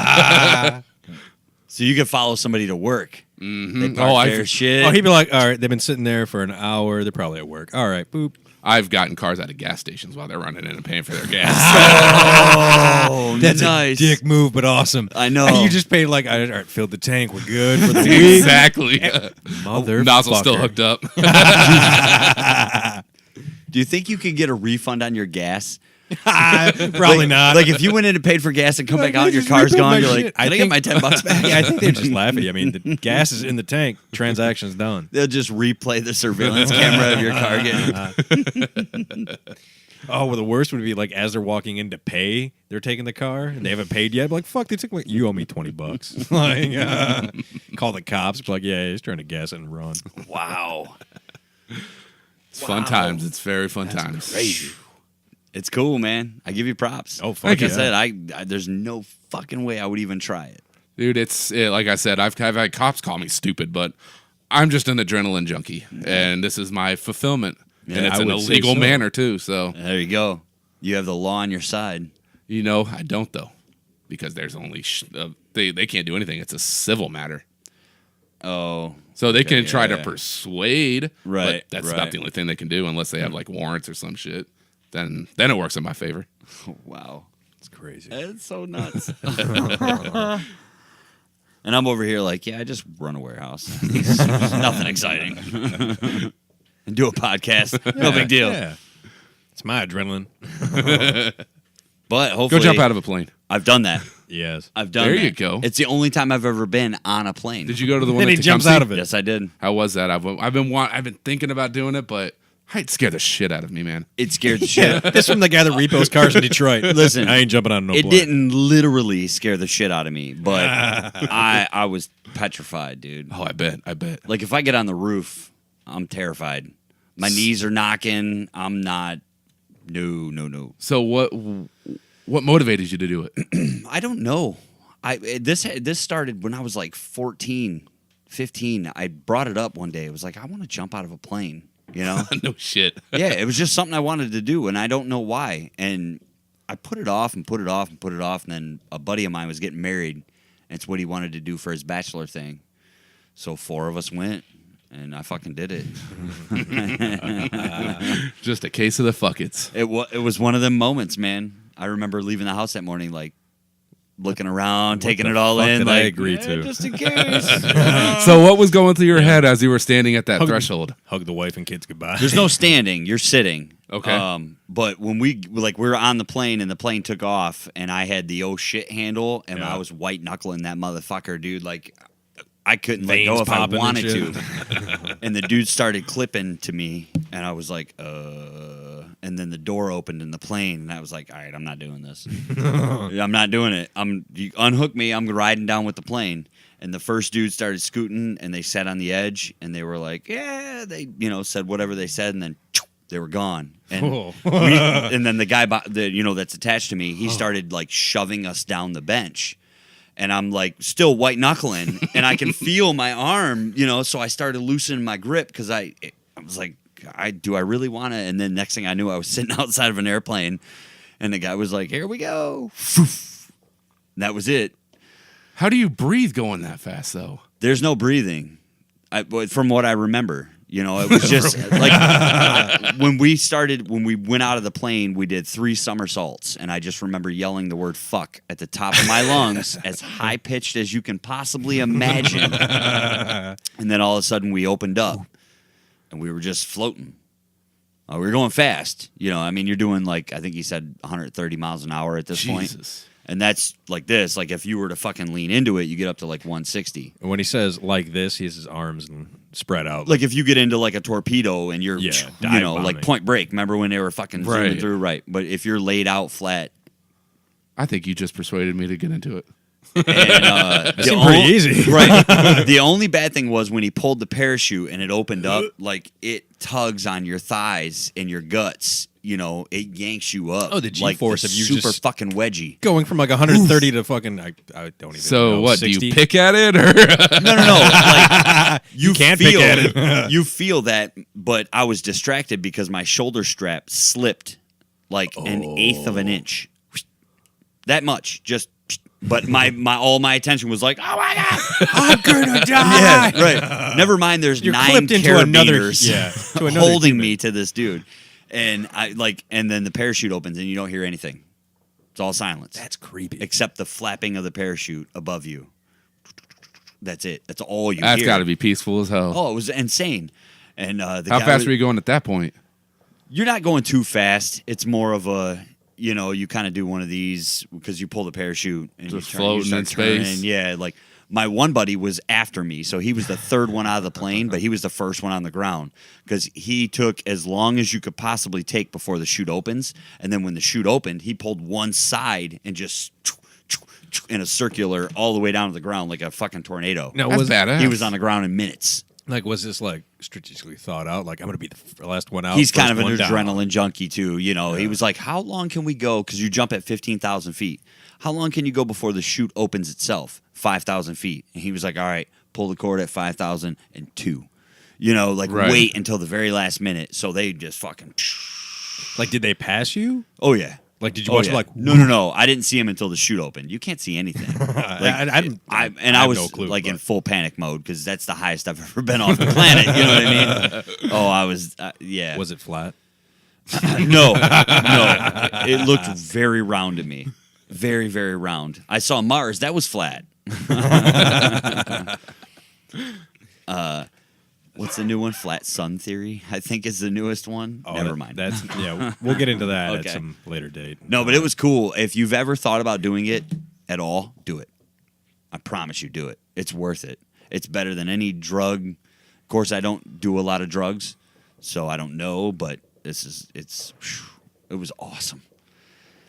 So you can follow somebody to work. They park Oh, their shit. Oh, he'd be like, all right, they've been sitting there for an hour. They're probably at work. All right, boop. I've gotten cars out of gas stations while they're running in and paying for their gas. Oh, That's nice. a dick move, but awesome. I know. And you just paid like, all right, filled the tank. We're good for the week. Exactly. Mother Nozzle still hooked up. Do you think you could get a refund on your gas? Probably Like- not. Like if you went in and paid for gas and come Like, back out and your just car's repoed gone, my you're shit. like, can I get my $10 back? yeah, I think they just laugh at you. I mean, the gas is in the tank. Transaction's done. They'll just replay the surveillance camera of your car getting. Oh, well, the worst would be like as they're walking in to pay, they're taking the car and they haven't paid yet. Like, fuck, they took my. You owe me $20. Like, call the cops. Be like, yeah, he's trying to gas it and run. Wow. It's fun times. It's very fun times. Crazy. It's cool, man. I give you props. Oh, fuck like I yeah. said, I there's no fucking way I would even try it. Dude, like I said, I've had cops call me stupid, but I'm just an adrenaline junkie, and this is my fulfillment. Yeah, and it's I in a would say legal so. manner, too. So, There you go. You have the law on your side. I don't, though, because there's only they can't do anything. It's a civil matter. Oh, So they Okay, can try yeah. to persuade, Right, but that's right. about the only thing they can do unless they have, like, warrants or some shit. Then it works in my favor. wow. It's crazy. It's so nuts. And I'm over here like, yeah, I just run a warehouse. Nothing exciting. And do a podcast. No big deal. Yeah. It's my adrenaline. But Go hopefully, jump out of a plane. I've done that. Yes. I've done There that. you go. It's the only time I've ever been on a plane. Did you go to the one Then at he jumps Tecumseh? out of it. Yes, I did. How was that? I've been thinking about doing it, but it scared the shit out of me, man. It scared the shit. This from the guy that repos cars in Detroit. Listen, I ain't jumping on no It plane. didn't literally scare the shit out of me, but I was petrified, dude. Oh, I bet. Like if I get on the roof, I'm terrified. My knees are knocking. I'm not. No. So what motivated you to do it? I don't know. This started when I was like 14, 15. I brought it up one day. It was like I want to jump out of a plane. You know? No shit. Yeah, it was just something I wanted to do, and I don't know why. And I put it off and put it off and put it off, and then a buddy of mine was getting married, and it's what he wanted to do for his bachelor thing. So 4 of us went, and I fucking did it. Just a case of the fuckets. It was one of them moments, man. I remember leaving the house that morning, like looking around, taking the it all fuck in. did Like, I agree to? just in case. So what was going through your head as you were standing at that threshold? Hug the wife and kids goodbye. There's no standing. You're sitting. Okay. But when we were on the plane and the plane took off and I had the oh shit handle and Yeah. I was white knuckling that motherfucker, dude. Like I couldn't let Veins go if I popping and wanted shit. to. And the dude started clipping to me and I was like, And and then the door opened in the plane, and I was like, all right, I'm not doing this. I'm not doing it. You unhook me, I'm riding down with the plane. And the first dude started scooting, and they sat on the edge, and they were like, yeah, they, said whatever they said, and then they were gone. And and then the guy that's attached to me, he started like shoving us down the bench. And I'm like still white knuckling, and I can feel my arm, so I started loosening my grip because I was like, do I really want to? And then next thing I knew, I was sitting outside of an airplane, and the guy was like, here we go. And that was it. How do you breathe going that fast, though? There's no breathing, from what I remember. It was just like when we went out of the plane, we did 3 somersaults, and I just remember yelling the word "fuck" at the top of my lungs, as high pitched as you can possibly imagine. And then all of a sudden, we opened up, and we were just floating. We were going fast. You're doing like, I think he said 130 miles an hour at this point. And that's like this. Like if you were to fucking lean into it, you get up to like 160. When he says like this, he has his arms spread out. Like if you get into like a torpedo and you're, dive like bombing. Point Break. Remember when they were fucking zooming through? Right. But if you're laid out flat. I think you just persuaded me to get into it. And it seemed pretty easy. Right. The only bad thing was when he pulled the parachute and it opened up, like it tugs on your thighs and your guts. It yanks you up. Oh, the G-force of you super just fucking wedgie. Going from like 130 to fucking, I don't even know. So what, 60? do you pick at it? Or? No. Like, you can't feel, pick at it. You feel that, but I was distracted because my shoulder strap slipped like an eighth of an inch. That much. Just, but all my attention was like, oh my God, I'm gonna die. Yeah, right. Never mind, there's You're 9 clipped into carabiners to another holding human. me to this dude. And and then the parachute opens and you don't hear anything. It's all silence. That's creepy. Except the flapping of the parachute above you. That's it. That's all you hear. That's got to be peaceful as hell. Oh, it was insane. And how fast were you going at that point? You're not going too fast. It's more of a, you kind of do one of these because you pull the parachute and just you floating in turning. space. Yeah, like my one buddy was after me, so he was the third one out of the plane, but he was the first one on the ground because he took as long as you could possibly take before the chute opens. And then when the chute opened, he pulled one side and just in a circular all the way down to the ground like a fucking tornado. No, That's badass. He was on the ground in minutes. Like, was this like strategically thought out? Like, I'm going to be the last one out. He's kind of an one down. adrenaline junkie too. He was like, how long can we go? Because you jump at 15,000 feet. How long can you go before the chute opens itself? 5,000 feet. And he was like, all right, pull the cord at 5,002. Wait until the very last minute. So they just fucking. Like, did they pass you? Oh, yeah. Like, did you watch like? No. I didn't see him until the chute opened. You can't see anything. I was no clue, in full panic mode because that's the highest I've ever been off the planet. You know what I mean? Oh, I was. Yeah. Was it flat? No. It looked very round to me. Very, very round. I saw Mars. That was flat. What's the new one? Flat Sun Theory, I think, is the newest one. Oh, Never mind. We'll get into that Okay. at some later date. No, but it was cool. If you've ever thought about doing it at all, do it. I promise you, do it. It's worth it. It's better than any drug. Of course, I don't do a lot of drugs, so I don't know, but it was awesome.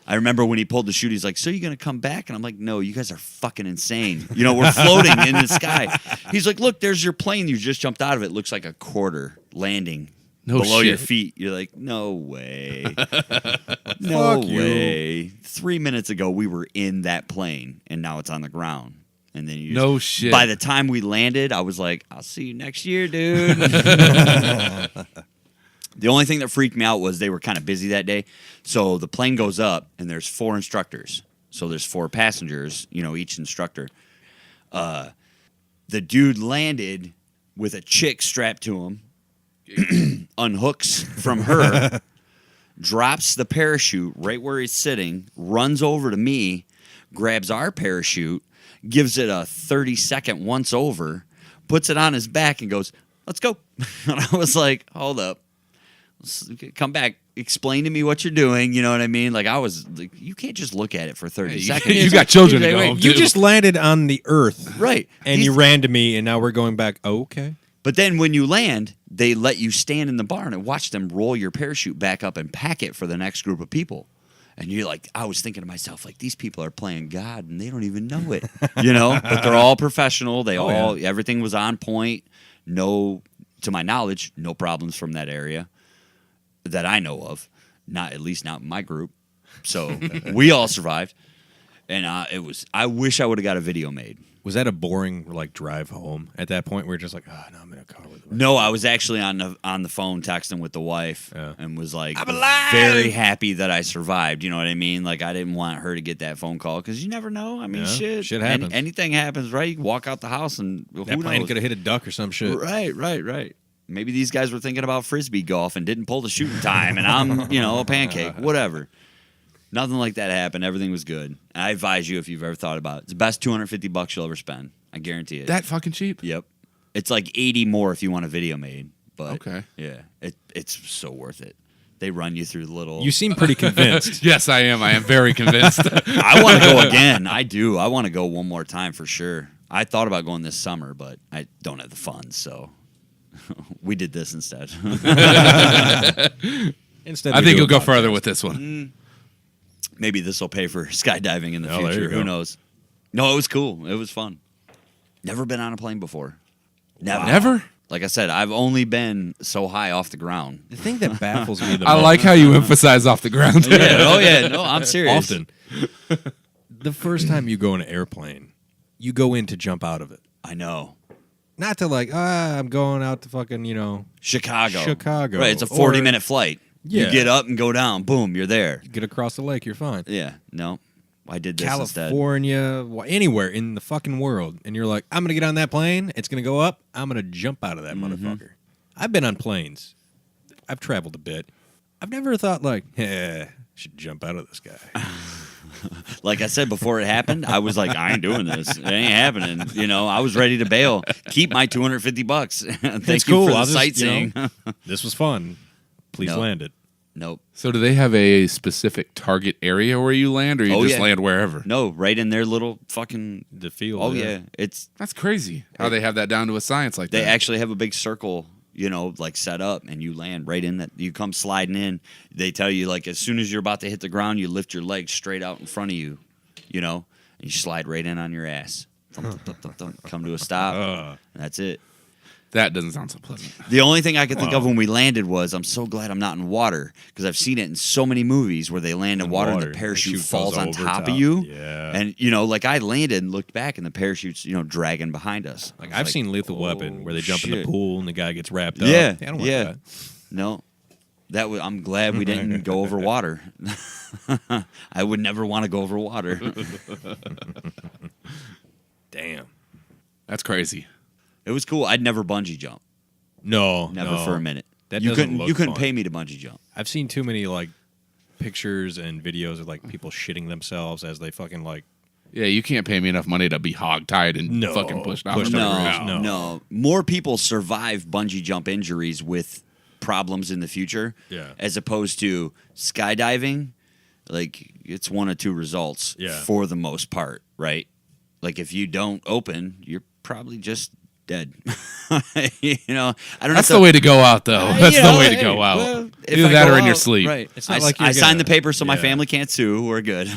I remember when he pulled the chute, he's like, so you going to come back? And I'm like, no, you guys are fucking insane. We're floating in the sky. He's like, look, there's your plane. You just jumped out of it. Looks like a quarter landing below your feet. You're like, no way. No way. 3 minutes ago, we were in that plane, and now it's on the ground. And then no shit. By the time we landed, I was like, I'll see you next year, dude. The only thing that freaked me out was they were kind of busy that day. So the plane goes up, and there's 4 instructors. So there's 4 passengers, each instructor. The dude landed with a chick strapped to him, unhooks from her, drops the parachute right where he's sitting, runs over to me, grabs our parachute, gives it a 30-second once over, puts it on his back, and goes, let's go. And I was like, hold up. Come back. Explain to me what you're doing. You know what I mean? Like, I was like, you can't just look at it for 30 seconds. You got children to go home You to. just landed on the earth. Right. And you ran to me, and now we're going back. Oh, okay. But then when you land, they let you stand in the barn and watch them roll your parachute back up and pack it for the next group of people. And you're like, I was thinking to myself, like, these people are playing God and they don't even know it, you know? But they're all professional. Everything was on point. No, to my knowledge, no problems from that area that I know of. At least not in my group. So we all survived. And I wish I would have got a video made. Was that a boring like drive home at that point? Where you're just like, oh no, I'm in a car with. No, I was actually on the phone texting with the wife and was like, I'm alive! Very happy that I survived. You know what I mean? Like I didn't want her to get that phone call because you never know. I mean, shit happens. Anything happens, right? You can walk out the house and that plane could have hit a duck or some shit. Right. Maybe these guys were thinking about frisbee golf and didn't pull the shooting time, and I'm a pancake, whatever. Nothing like that happened. Everything was good. I advise you if you've ever thought about it. It's the best $250 you'll ever spend. I guarantee it. That fucking cheap? Yep. It's like 80 more if you want a video made. But okay. Yeah, it's so worth it. They run you through the little. You seem pretty convinced. Yes, I am. I am very convinced. I want to go again. I do. I want to go one more time for sure. I thought about going this summer, but I don't have the funds, so we did this instead. I think you'll go further with this one. Maybe this will pay for skydiving in the future. Who knows? No, it was cool. It was fun. Never been on a plane before. Never? Like I said, I've only been so high off the ground. The thing that baffles me the most. I like how you emphasize off the ground. No, I'm serious. Often. The first time you go in an airplane, you go in to jump out of it. I know. Not to like, I'm going out to fucking, Chicago. Right, it's a 40-minute flight. Yeah. You get up and go down. Boom, you're there. You get across the lake, you're fine. Yeah, no. I did this California, anywhere in the fucking world. And you're like, I'm going to get on that plane. It's going to go up. I'm going to jump out of that motherfucker. I've been on planes. I've traveled a bit. I've never thought like, I should jump out of this guy. Like I said, before it happened, I was like, I ain't doing this. It ain't happening. I was ready to bail. Keep my $250. Thank you for the sightseeing. This was fun. Please land it. Nope. So do they have a specific target area where you land, or you just land wherever? No, right in their little fucking the field. Oh yeah, that's crazy. How they have that down to a science like that. They actually have a big circle, like set up, and you land right in that. You come sliding in. They tell you like as soon as you're about to hit the ground, you lift your legs straight out in front of you, and you slide right in on your ass. Come to a stop, and that's it. That doesn't sound so pleasant. The only thing I could think of when we landed was, I'm so glad I'm not in water, because I've seen it in so many movies where they land in water and the parachute falls on top of you. Yeah. And, like I landed and looked back and the parachute's, dragging behind us. Like I've seen Lethal Weapon where they jump in the pool and the guy gets wrapped up. Yeah. I don't want that. No. I'm glad we didn't go over water. I would never want to go over water. Damn. That's crazy. It was cool. I'd never bungee jump. Never for a minute. That you doesn't couldn't fun. pay me to bungee jump. I've seen too many like pictures and videos of like people shitting themselves as they fucking like. Yeah, you can't pay me enough money to be hog-tied and fucking pushed off. No. More people survive bungee jump injuries with problems in the future, as opposed to skydiving. Like it's one of two results for the most part, right? Like if you don't open, you're probably just dead. I don't. That's the way to go out, though. That's the way to go out. Well, either that or in your sleep. Right. It's not I signed the paper so my family can't sue. We're good.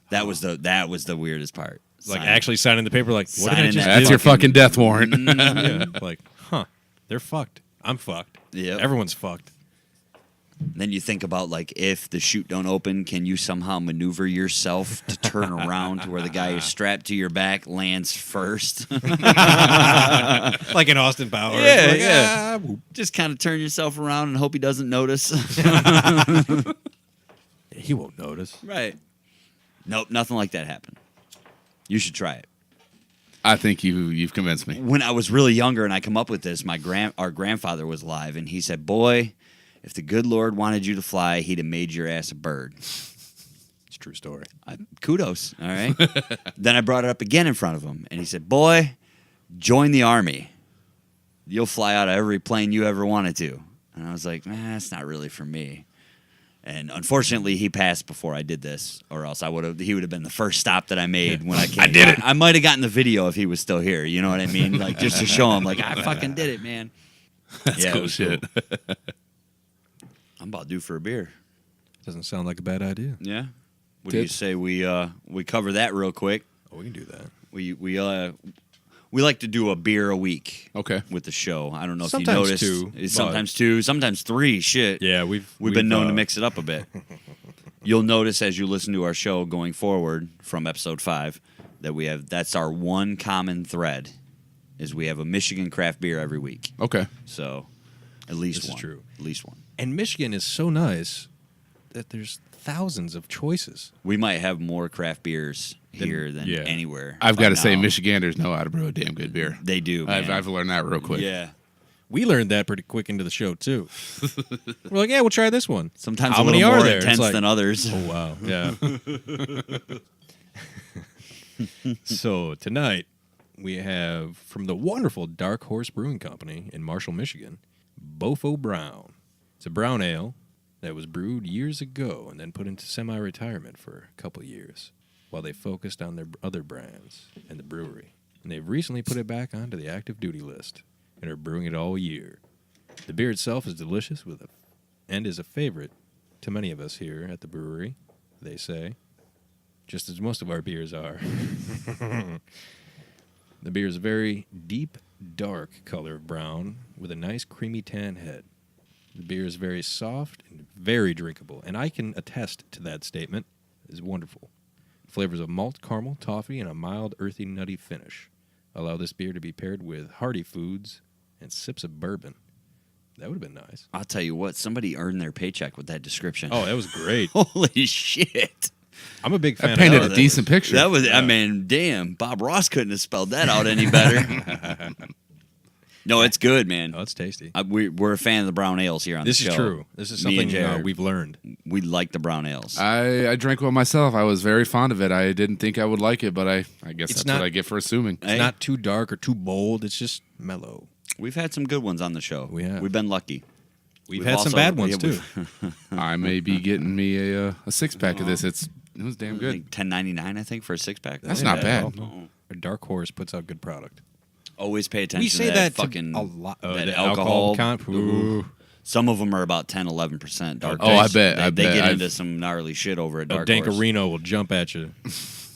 That was the weirdest part. Like actually signing the paper. Like what did I just do? That's your fucking death warrant. Like, they're fucked. I'm fucked. Yeah. Everyone's fucked. Then you think about like if the chute don't open, can you somehow maneuver yourself to turn around to where the guy who's strapped to your back lands first? Like in Austin Powers. Yeah. Just kind of turn yourself around and hope he doesn't notice. He won't notice. Right. Nope, nothing like that happened. You should try it. I think you've convinced me. When I was really younger and I come up with this, our grandfather was alive, and he said, "Boy, if the good Lord wanted you to fly, he'd have made your ass a bird." It's a true story. Kudos, all right? Then I brought it up again in front of him, and he said, "Boy, join the Army. You'll fly out of every plane you ever wanted to." And I was like, "That's not really for me." And unfortunately, he passed before I did this, or else he would have been the first stop that I made when I came. I did it. I might have gotten the video if he was still here. You know what I mean? Like, just to show him, like, I fucking did it, man. That's it cool was shit. cool. I'm about due for a beer. Doesn't sound like a bad idea. Yeah. What do you say we cover that real quick? Oh, we can do that. We like to do a beer a week. Okay. With the show. I don't know Sometimes if you noticed. two, Sometimes two, sometimes three. Shit. Yeah, we've been known to mix it up a bit. You'll notice as you listen to our show going forward from episode 5 that that's our one common thread is we have a Michigan craft beer every week. Okay. So at least This one. is true. At least one. And Michigan is so nice that there's thousands of choices. We might have more craft beers here than anywhere. I've got to say, now. Michiganders know how to brew a damn good beer. They do. Man. I've learned that real quick. Yeah. We learned that pretty quick into the show too. We're like, yeah, we'll try this one. Sometimes How a little many more are there? intense It's like, than others. Oh wow, yeah. So tonight we have from the wonderful Dark Horse Brewing Company in Marshall, Michigan, Baffo Brown. It's a brown ale that was brewed years ago and then put into semi-retirement for a couple years while they focused on their other brands and the brewery. And they've recently put it back onto the active duty list and are brewing it all year. The beer itself is delicious and is a favorite to many of us here at the brewery, they say, just as most of our beers are. The beer is a very deep, dark color of brown with a nice creamy tan head. The beer is very soft and very drinkable, and I can attest to that statement. It's wonderful. Flavors of malt, caramel, toffee, and a mild, earthy, nutty finish allow this beer to be paired with hearty foods and sips of bourbon. That would have been nice. I'll tell you what, somebody earned their paycheck with that description. Oh, that was great. Holy shit. I'm a big fan I painted of a decent picture. That was, I mean, damn, Bob Ross couldn't have spelled that out any better. No, it's good, man. Oh, it's tasty. We're a fan of the brown ales here on This the is show. true. This is Me and something Jared. we've learned. We like the brown ales. I drank one myself. I was very fond of it. I didn't think I would like it, but I guess It's that's not- what I get for assuming. It's not too dark or too bold. It's just mellow. We've had some good ones on the show. We have. We've been lucky. We've We've had also- some bad ones, yeah, too. I may be getting me a 6-pack of this. It was damn good. Like $10.99, I think, for a 6-pack. That's Yeah, not bad. well, a Dark Horse puts out good product. Always pay attention We say to that fucking to a lot. that The alcohol. Ooh. Some of them are about 10, 11% Dark Oh, I Horse. bet. They, I they bet. get I've- into some gnarly shit over at Dark Dank Horse. Reno will jump at you.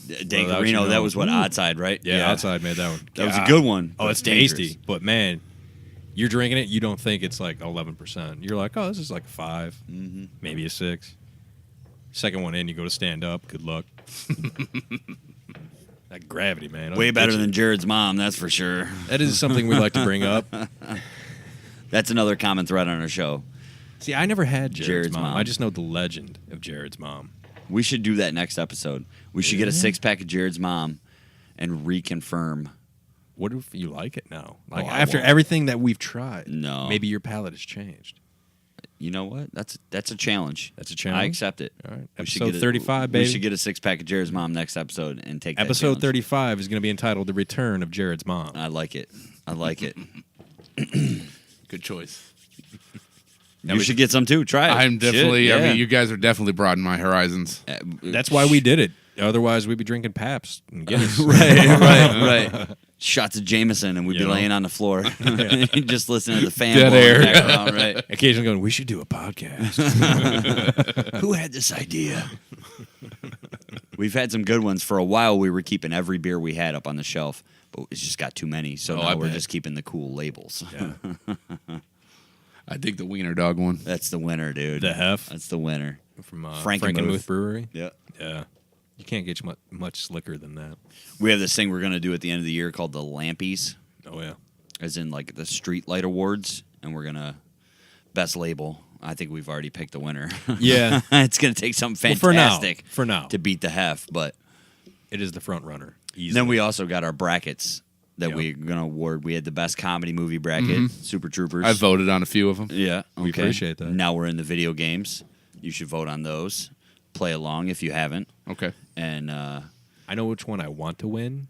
Dankarino, that was what, Outside, right? Yeah, Outside made that one. That was a good one. Oh, but it's dangerous. tasty. But, man, you're drinking it, you don't think it's like 11%. You're like, oh, this is like a 5, maybe a 6. Second one in, you go to stand up. Good luck. That gravity, man. Way better Bitchin'. than Jared's mom, that's for sure. That is something we like to bring up. That's another common thread on our show. See, I never had Jared's mom. mom. I just know the legend of Jared's mom. We should do that next episode. We should get a 6-pack of Jared's mom and reconfirm. What if you like it now? Like Oh, I after won't. everything that we've tried. No. Maybe your palate has changed. You know what? That's a challenge. That's a challenge? I accept it. All right. We should Episode get 35, We baby. should get a 6-pack of Jared's mom next episode and take that Episode challenge. 35 is going to be entitled The Return of Jared's Mom. I like it. I like it. Good choice. You should get some too. Try it. I'm definitely. Shit, I yeah. mean, you guys are definitely broadening my horizons. That's why we did it. Otherwise, we'd be drinking Pabst and Guinness. right. Shots of Jameson, and we'd be You know? laying on the floor, just listening to the fan Dead blowing air. in the background, right? Occasionally going, we should do a podcast. Who had this idea? We've had some good ones. For a while, we were keeping every beer we had up on the shelf, but it's just got too many, so Oh, now I we're bet. just keeping the cool labels. Yeah. I dig the wiener dog one. That's the winner, dude. The Hef That's the winner. from Frankenmuth. Frankenmuth Brewery. Yeah. Yeah. You can't get much slicker than that. We have this thing we're going to do at the end of the year called the Lampies, Oh, yeah. as in like the Street Light Awards, and we're going to best label. I think we've already picked the winner. Yeah. It's going to take something Well, fantastic for now. to beat the Hef, but It is the front runner. Easily. then we also got our brackets that Yep. we're going to award. We had the best comedy movie bracket, Super Troopers. I voted on a few of them. Yeah, We okay. appreciate that. Now we're in the video games. You should vote on those. Play along if you haven't. Okay. And I know which one I want to win,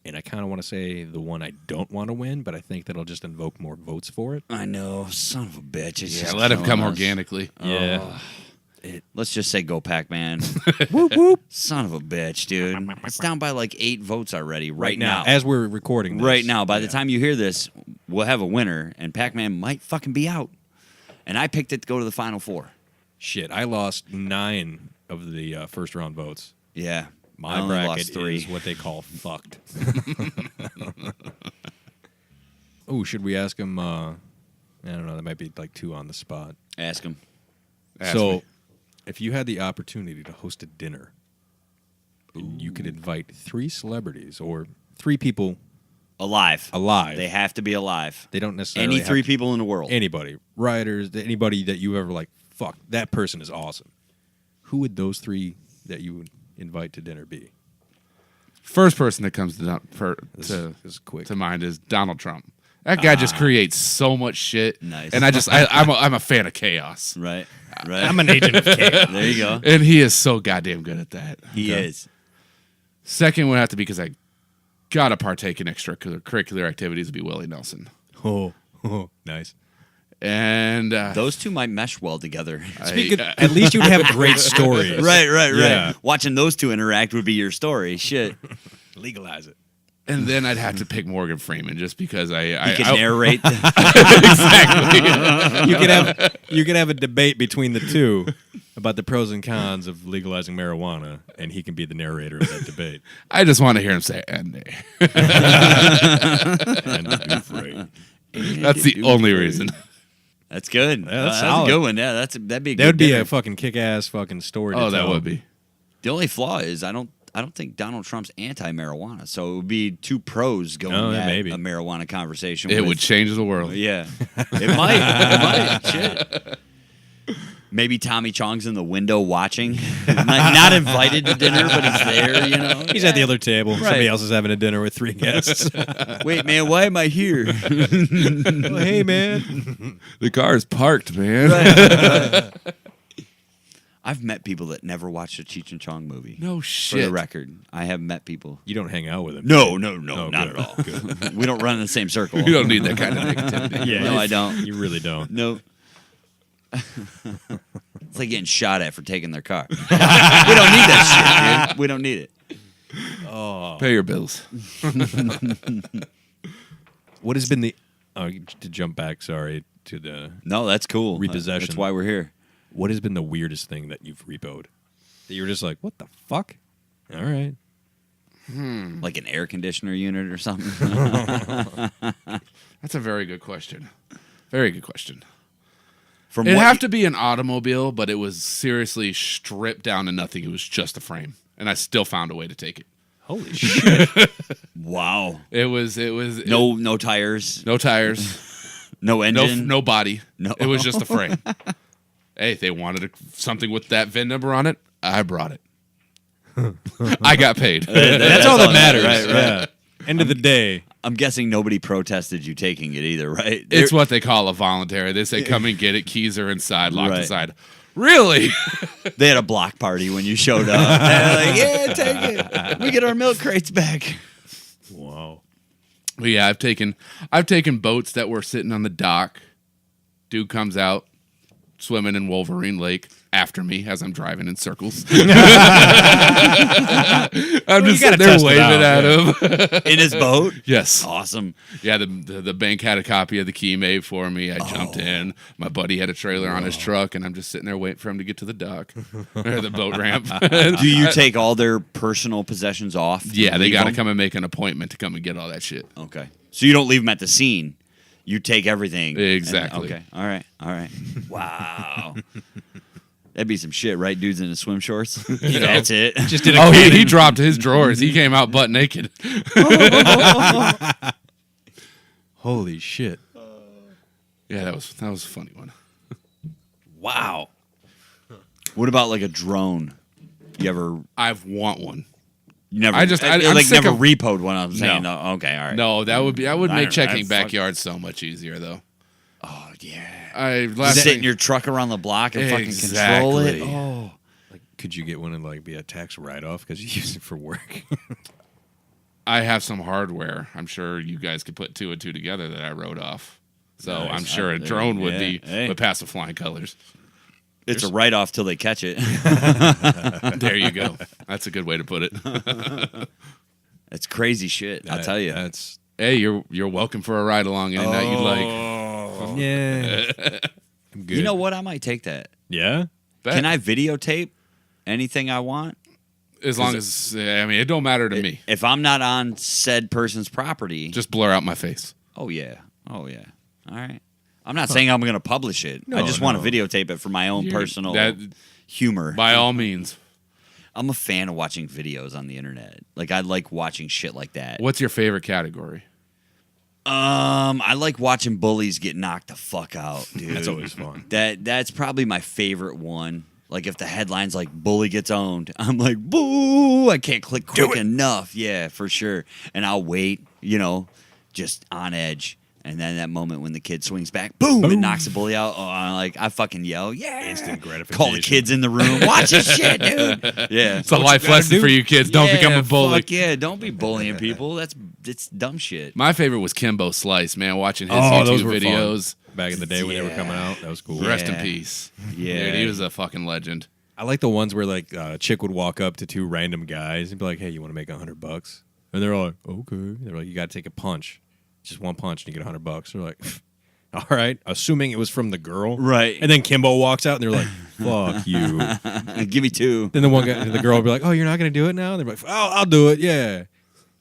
and I kind of want to say the one I don't want to win, but I think that'll just invoke more votes for it. I know, son of a bitch. It's Yeah, just let him killing come us. organically. Yeah. Let's just say go Pac-Man. Whoop, whoop. Son of a bitch, dude. It's down by like 8 votes already right now. As we're recording this. Right now. By the time you hear this, we'll have a winner, and Pac-Man might fucking be out. And I picked it to go to the Final Four. Shit, I lost 9 of the first round votes. Yeah. I My only bracket lost 3. is what they call fucked. Oh, should we ask him? I don't know. That might be like 2 on the spot. Ask him. So, if you had the opportunity to host a dinner, and you could invite 3 celebrities or 3 people Alive. alive. They have to be alive. They don't necessarily Any 3 people in the world. Anybody, writers, anybody that you ever like. Fuck, that person is awesome. Who would those 3 that you would invite to dinner be? First person that comes This is quick. to mind is Donald Trump. That guy just creates so much shit. Nice. And I'm a fan of chaos. Right. Right. I'm an agent of chaos. There you go. And he is so goddamn good at that. He is. Second would have to be because I gotta partake in extracurricular activities would be Willie Nelson. Oh, nice. And Those 2 might mesh well together. At least you'd have great stories. Right. Yeah. Watching those 2 interact would be your story. Shit. Legalize it. and then I'd have to pick Morgan Freeman just because He can narrate. exactly. You could have a debate between the 2 about the pros and cons of legalizing marijuana, and he can be the narrator of that debate. I just want to hear him say "and." And Dufresne. That's the only reason. That's good. Yeah, that's a solid. good one. Yeah, that'd be. A That good would be dinner. a fucking kick-ass fucking story. Oh, to that tell. would be. The only flaw is I don't think Donald Trump's anti-marijuana, so it would be 2 pros going at maybe. a marijuana conversation. It with- would change the world. Yeah, it might. It might. Shit. Maybe Tommy Chong's in the window watching, not invited to dinner, but he's there. You know, He's at the other table. Right. Somebody else is having a dinner with 3 guests. Wait, man, why am I here? Oh, hey, man. The car is parked, man. I've met people that never watched a Cheech and Chong movie. No For shit. the record, I have met people. You don't hang out with him. No, Oh, not good. at all. We don't run in the same circle. You don't need that kind of negativity. Yeah, No, I don't. You really don't. No. It's like getting shot at for taking their car. We don't need that shit, dude. We don't need it. Pay your bills. What has been the... to jump back, sorry, to the... No, that's cool. Repossession. That's why we're here. What has been the weirdest thing that you've repoed? That you were just like, what the fuck? All right. Like an air conditioner unit or something. That's a very good question. Very good question. From It'd what have to be an automobile, but it was seriously stripped down to nothing. It was just a frame, and I still found a way to take it. Holy shit. Wow. It was No tires. no tires, No engine. no body. No. It was just a frame. Hey, they wanted something with that VIN number on it. I brought it. I got paid. That's all that matters. Right. Yeah. End of the day. I'm guessing nobody protested you taking it either, right? It's what they call a voluntary. They say, come and get it. Keys are inside, locked Right. inside. Really? They had a block party when you showed up. They're like, yeah, take it. We get our milk crates back. Wow. But yeah, I've taken boats that were sitting on the dock. Dude comes out swimming in Wolverine Lake after me as I'm driving in circles. I'm just sitting there test it waving out, at him. In his boat? Yes. Awesome. Yeah, the bank had a copy of the key made for me. I jumped in. My buddy had a trailer on his truck, and I'm just sitting there waiting for him to get to the dock or the boat ramp. Do you take all their personal possessions off? Yeah, they Leave got to them? come and make an appointment to come and get all that shit. Okay. So you don't leave them at the scene. You take everything. Exactly. Okay. All right. Wow. That'd be some shit, right? Dudes in his swim shorts. That's it. Just did a Oh, he dropped his drawers. He came out butt naked. Holy shit. Yeah, that was a funny one. Wow. What about like a drone? You ever? I want one. You never? I'm like sick never of- repoed one. I'm saying. No. No. Okay. All right. No, that would make checking fuck- backyards so much easier though. Oh yeah. Last Sit in your truck around the block and fucking control it. Exactly. Oh. Could you get one and like be a tax write-off because you use it for work? I have some hardware. I'm sure you guys could put 2 and 2 together that I wrote off. So Nice. I'm sure a There- drone would yeah. be Hey. would pass with flying colors. It's a write-off till they catch it. There you go. That's a good way to put it. That's crazy shit. I'll tell you. That's Hey, you're welcome for a ride along any night you'd like. yeah. I'm good. You know what? I might take that. Yeah. Bet. Can I videotape anything I want? As long as it don't matter to me. If I'm not on said person's property. Just blur out my face. Oh, yeah. All right. I'm not saying I'm going to publish it. I just want to videotape it for my own personal humor. By all means. I'm a fan of watching videos on the internet. Like, I like watching shit like that. What's your favorite category? I like watching bullies get knocked the fuck out, dude. That's always fun. That's probably my favorite one. Like, if the headline's like "bully gets owned," I'm like, "Boo!" I can't click quick enough. Yeah, for sure. And I'll wait, just on edge. And then that moment when the kid swings back, boom, and knocks the bully out. Oh, I fucking yell, yeah! Instant gratification. Call the kids in the room. Watch this shit, dude. Yeah, It's a life lesson for you kids. Don't become a bully. Fuck yeah, don't be bullying people. It's dumb shit. My favorite was Kimbo Slice, man. Watching his those YouTube were videos. Fun. Back in the day when they were coming out, that was cool. Rest in peace. Yeah, Dude, he was a fucking legend. I like the ones where like a chick would walk up to two random guys and be like, "Hey, you want to make $100?" And they're all like, "Okay." They're like, "You got to take a punch, just one punch, and you get $100." They're like, "All right," assuming it was from the girl, right? And then Kimbo walks out, and they're like, "Fuck you." Give me two. Then the girl will be like, "Oh, you're not gonna do it now?" And they're like, "Oh, I'll do it. Yeah,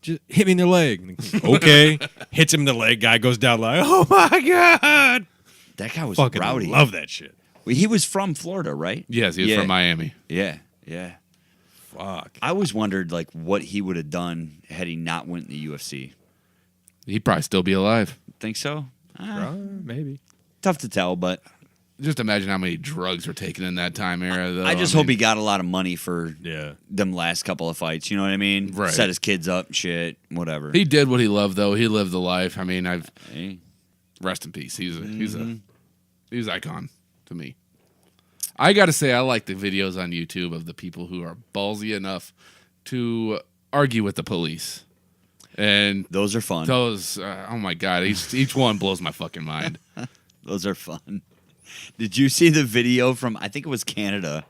just hit me in the leg." Okay, hits him in the leg. Guy goes down like, "Oh my god." That guy was Fucking rowdy. love that shit. He was from Florida, right? Yes, he was from Miami. Yeah. Fuck. I always wondered like what he would have done had he not went in the UFC. He'd probably still be alive. Think so? Maybe. Tough to tell, but Just imagine how many drugs were taken in that time era, though. I just hope he got a lot of money for them last couple of fights. You know what I mean? Right. Set his kids up, shit, whatever. He did what he loved, though. He lived the life. I mean, Hey. rest in peace. He's an icon to me. I got to say, I like the videos on YouTube of the people who are ballsy enough to argue with the police. And Those are fun. those, oh my God, each one blows my fucking mind. Those are fun. Did you see the video from, I think it was Canada,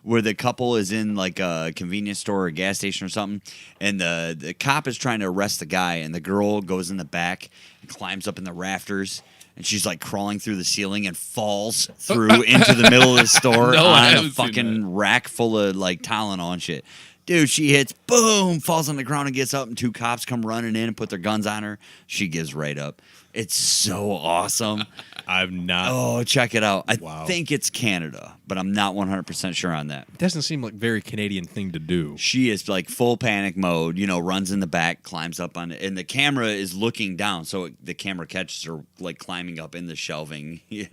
where the couple is in like a convenience store or a gas station or something, and the cop is trying to arrest the guy, and the girl goes in the back and climbs up in the rafters, and she's like crawling through the ceiling and falls through into the middle of the store No, I on a haven't seen fucking rack full of like Tylenol and shit. Dude, she hits, boom, falls on the ground and gets up, and two cops come running in and put their guns on her. She gives right up. It's so awesome. I've not. Oh, check it out. I Wow. think it's Canada, but I'm not 100% sure on that. It doesn't seem like a very Canadian thing to do. She is like full panic mode, runs in the back, climbs up on it, and the camera is looking down, so the camera catches her like climbing up in the shelving. You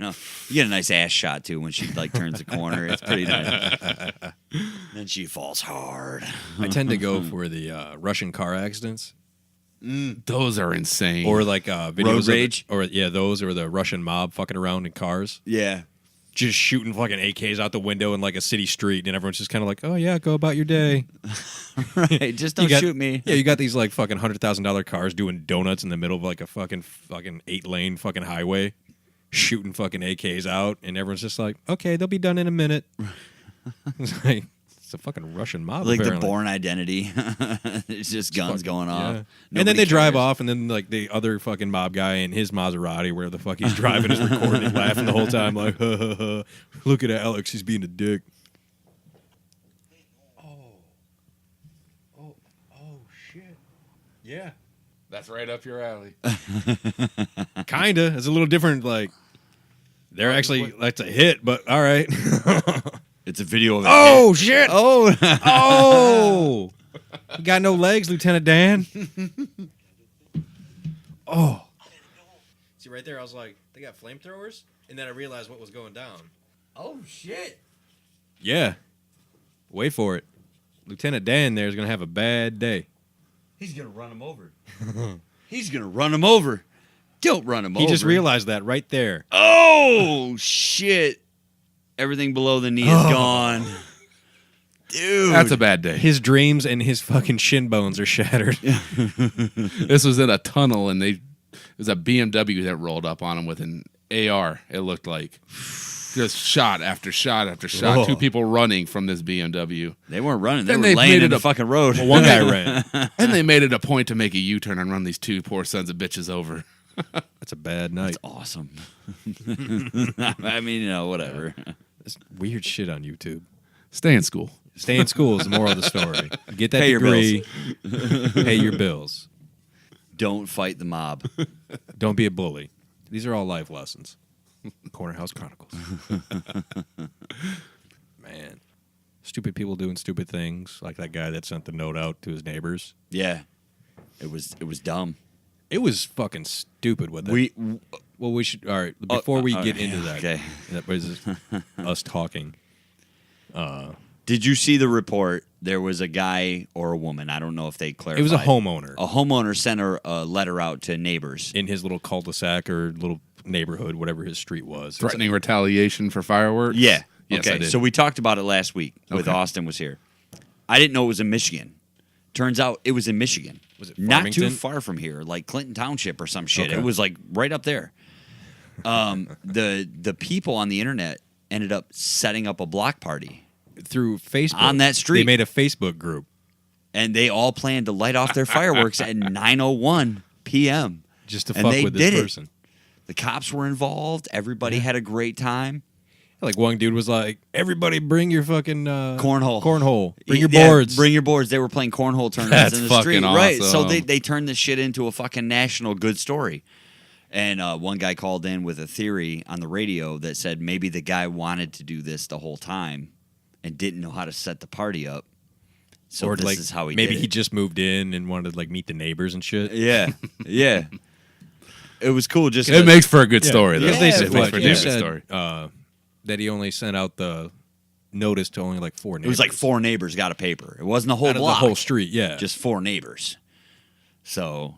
get a nice ass shot too when she like turns the corner. It's pretty nice. Then she falls hard. I tend to go for the Russian car accidents. Those are insane. Or like videos Road of rage? those or the Russian mob fucking around in cars, Yeah. just shooting fucking AKs out the window in like a city street, and everyone's just kind of like, "Oh yeah, go about your day." Right. Just don't shoot me. Yeah, you got these like fucking $100,000 cars doing donuts in the middle of like a fucking 8-lane fucking highway, shooting fucking AKs out, and everyone's just like, "Okay, they'll be done in a minute." It's like it's a fucking Russian mob, Like apparently. the Bourne Identity. It's just guns going off. Yeah. Nobody And then they drive cares. off, and then like the other fucking mob guy in his Maserati, where the fuck he's driving, is recording and laughing the whole time, like, "Ha, ha, ha. Look at Alex, he's being a dick." Oh, shit. Yeah, That's right up your alley. kinda. It's a little different. Like, they're actually that's a hit, but all right. It's a video of it. Oh shit! Oh. Oh, you got no legs, Lieutenant Dan. Oh, see right there. I was like, they got flamethrowers, and then I realized what was going down. Oh, shit. Yeah, wait for it. Lieutenant Dan there is gonna have a bad day. He's going to run him over. He's going to run him over. Don't run him over. He just realized that right there. Oh, shit. Everything below the knee is gone. Dude. That's a bad day. His dreams and his fucking shin bones are shattered. This was in a tunnel, and it was a BMW that rolled up on him with an AR. It looked like just shot after shot after shot. Whoa. 2 people running from this BMW. They weren't running. They And were they laying made in it the a- fucking road. Well, one guy ran. And they made it a point to make a U-turn and run these 2 poor sons of bitches over. That's a bad night. Awesome. I mean, whatever. That's weird shit on YouTube. Stay in school. Stay in school is the moral of the story. Get that Pay your degree. Pay your bills. Don't fight the mob. Don't be a bully. These are all life lessons. Corner House Chronicles. Man. Stupid people doing stupid things, like that guy that sent the note out to his neighbors. Yeah. It was dumb. It was fucking stupid with it. We should. All right, before we get into that, okay. that was us talking. Did you see the report? There was a guy or a woman. I don't know if they clarified. It was a homeowner. A homeowner sent a letter out to neighbors. In his little cul-de-sac or little neighborhood, whatever his street was. Threatening retaliation for fireworks? Yeah. Yes, okay. I did. So we talked about it last week with Okay. Austin was here. I didn't know it was in Michigan. Turns out it was in Michigan. Was it not too Farmington? far from here, like Clinton Township or some shit. Okay. It was like right up there. The people on the internet ended up setting up a block party, Through Facebook. On that street. They made a Facebook group. and they all planned to light off their fireworks at 9:01 p.m. Just to And fuck they with did this it. person. The cops were involved. Everybody had a great time. Like one dude was like, "Everybody, bring your fucking Cornhole. Bring your Yeah, boards. Bring your boards. They were playing cornhole tournaments That's in the fucking street. Right. So awesome. they turned this shit into a fucking national good story. And one guy called in with a theory on the radio that said maybe the guy wanted to do this the whole time and didn't know how to set the party up. So or this like is how he maybe did he it. just moved in and wanted to like meet the neighbors and shit. Yeah. Yeah. It was cool. Just It makes for a good story, though. Because they Yeah, said, it makes makes for a you damn said good story. that he only sent out the notice to only like 4 neighbors. It was like 4 neighbors got a paper. It wasn't a whole out of block. the whole street. Yeah, Just 4 neighbors. So